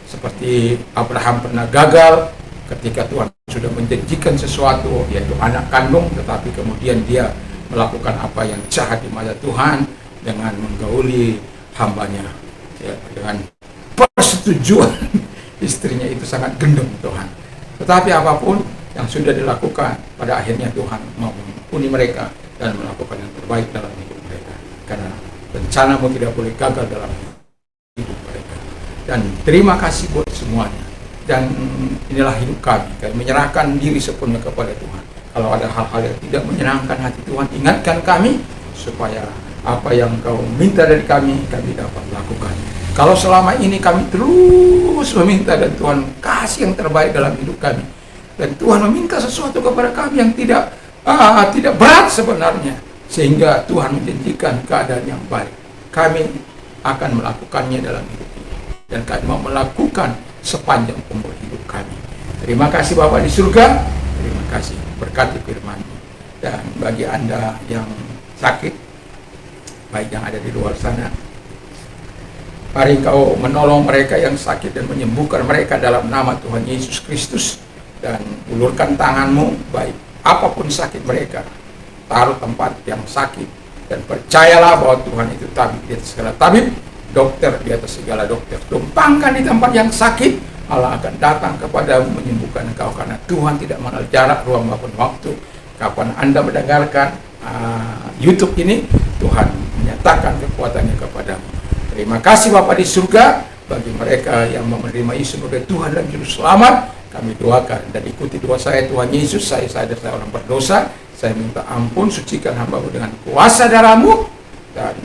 Seperti Abraham pernah gagal ketika Tuhan sudah menjanjikan sesuatu, yaitu anak kandung, tetapi kemudian dia melakukan apa yang jahat di mata Tuhan dengan menggauli hambanya, ya, dengan persetujuan istrinya itu sangat gendong Tuhan. Tetapi apapun yang sudah dilakukan, pada akhirnya Tuhan mau mengampuni mereka dan melakukan yang terbaik dalam hidup mereka, karena rencana-Mu tidak boleh gagal dalam hidup mereka. Dan terima kasih buat semuanya. Dan inilah hidup kami menyerahkan diri sepenuhnya kepada Tuhan. Kalau ada hal-hal yang tidak menyenangkan hati Tuhan, ingatkan kami supaya apa yang Kau minta dari kami dapat lakukan. Kalau selama ini kami terus meminta dan Tuhan kasih yang terbaik dalam hidup kami, dan Tuhan meminta sesuatu kepada kami yang tidak tidak berat sebenarnya, sehingga Tuhan menjanjikan keadaan yang baik. Kami akan melakukannya dalam hidup ini, dan kami mau melakukan sepanjang umur hidup kami. Terima kasih Bapa di surga, terima kasih, berkati firman-Mu. Dan bagi Anda yang sakit, baik yang ada di luar sana, mari Engkau menolong mereka yang sakit dan menyembuhkan mereka dalam nama Tuhan Yesus Kristus. Dan ulurkan tangan-Mu, baik apapun sakit mereka, taruh tempat yang sakit, dan percayalah bahwa Tuhan itu tabib di atas segala tabib, dokter di atas segala dokter. Tumpangkan di tempat yang sakit, Allah akan datang kepadamu menyembuhkan engkau, karena Tuhan tidak mengenal jarak, ruang maupun waktu. Kapan Anda mendengarkan YouTube ini, Tuhan menyatakan kekuatannya kepadamu. Terima kasih Bapa di surga, bagi mereka yang menerima Yesus sebagai Tuhan dan Juru Selamat, kami doakan dan ikuti doa saya. Tuhan Yesus, saya sadar saya orang berdosa, saya minta ampun, sucikan hamba-Mu dengan kuasa darah-Mu, dan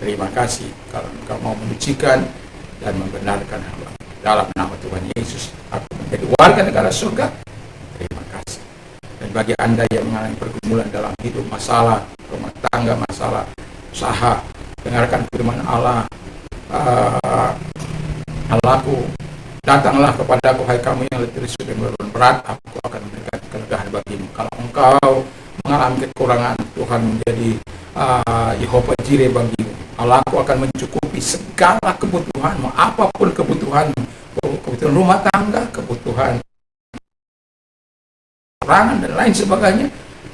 terima kasih kalau Engkau mau menyucikan dan membenarkan hamba. Dalam nama Tuhan Yesus, aku menjadi warga negara surga. Terima kasih. Dan bagi Anda yang mengalami pergumulan dalam hidup, masalah rumah tangga, masalah usaha, dengarkan firman Allah. Allahku, datanglah kepadaku, hai kamu yang letih lesu dan berat, aku akan memberikan kelegaan bagimu. Kalau engkau mengalami kekurangan, Tuhan menjadi Yehova Jireh bagimu. Allahku akan mencukupi segala kebutuhanmu, apapun kebutuhanmu, kebutuhan rumah tangga, kebutuhan perangan dan lain sebagainya.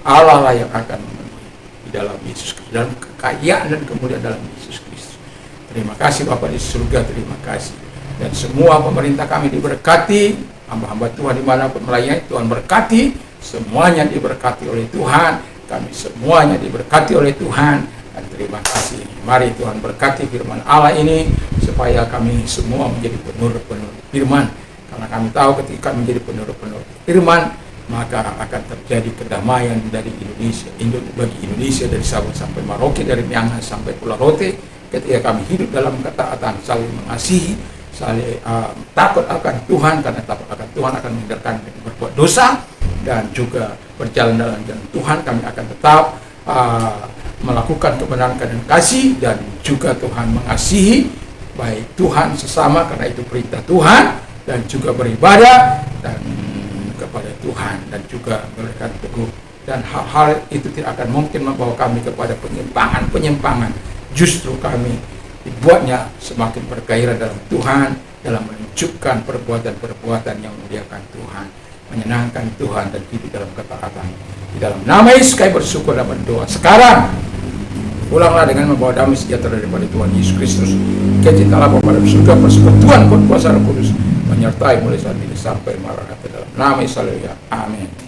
Allah lah yang akan memenuhi di dalam Yesus Kristus, dalam kekayaan dan kemuliaan dalam Yesus Kristus. Terima kasih Bapa di surga, terima kasih. Dan semua pemerintah kami diberkati, hamba-hamba Tuhan dimanapun melayani, Tuhan berkati, semuanya diberkati oleh Tuhan, kami semuanya diberkati oleh Tuhan, dan terima kasih. Mari Tuhan berkati firman Allah ini, supaya kami semua menjadi penurut-penurut firman, karena kami tahu ketika kami menjadi penurut-penurut firman, maka akan terjadi kedamaian dari Indonesia, bagi Indonesia, dari Sabah sampai Merauke, dari Myanmar sampai Pulau Rote, ketika kami hidup dalam ketaatan, saling mengasihi, saling takut akan Tuhan, karena takut akan Tuhan akan menghindarkan berbuat dosa, dan juga berjalan dalam jalan Tuhan. Kami akan tetap melakukan kebenaran dan kasih, dan juga Tuhan mengasihi baik Tuhan sesama, karena itu perintah Tuhan, dan juga beribadah dan kepada Tuhan, dan juga memberikan teguh. Dan hal-hal itu tidak akan mungkin membawa kami kepada penyimpangan. Justru kami dibuatnya semakin bergairah dalam Tuhan, dalam menunjukkan perbuatan-perbuatan yang memuliakan Tuhan, menyenangkan Tuhan, dan hidup dalam ketaatan. Di dalam nama Yesus kami bersyukur dan berdoa. Sekarang pulanglah dengan membawa damai sejahtera daripada Tuhan Yesus Kristus, kecintaan Bapa dalam surga, persekutuan kuasa Roh Kudus menyertai mulai saat ini sampai Maranatha, dalam nama Yesus. Haleluya. Amin.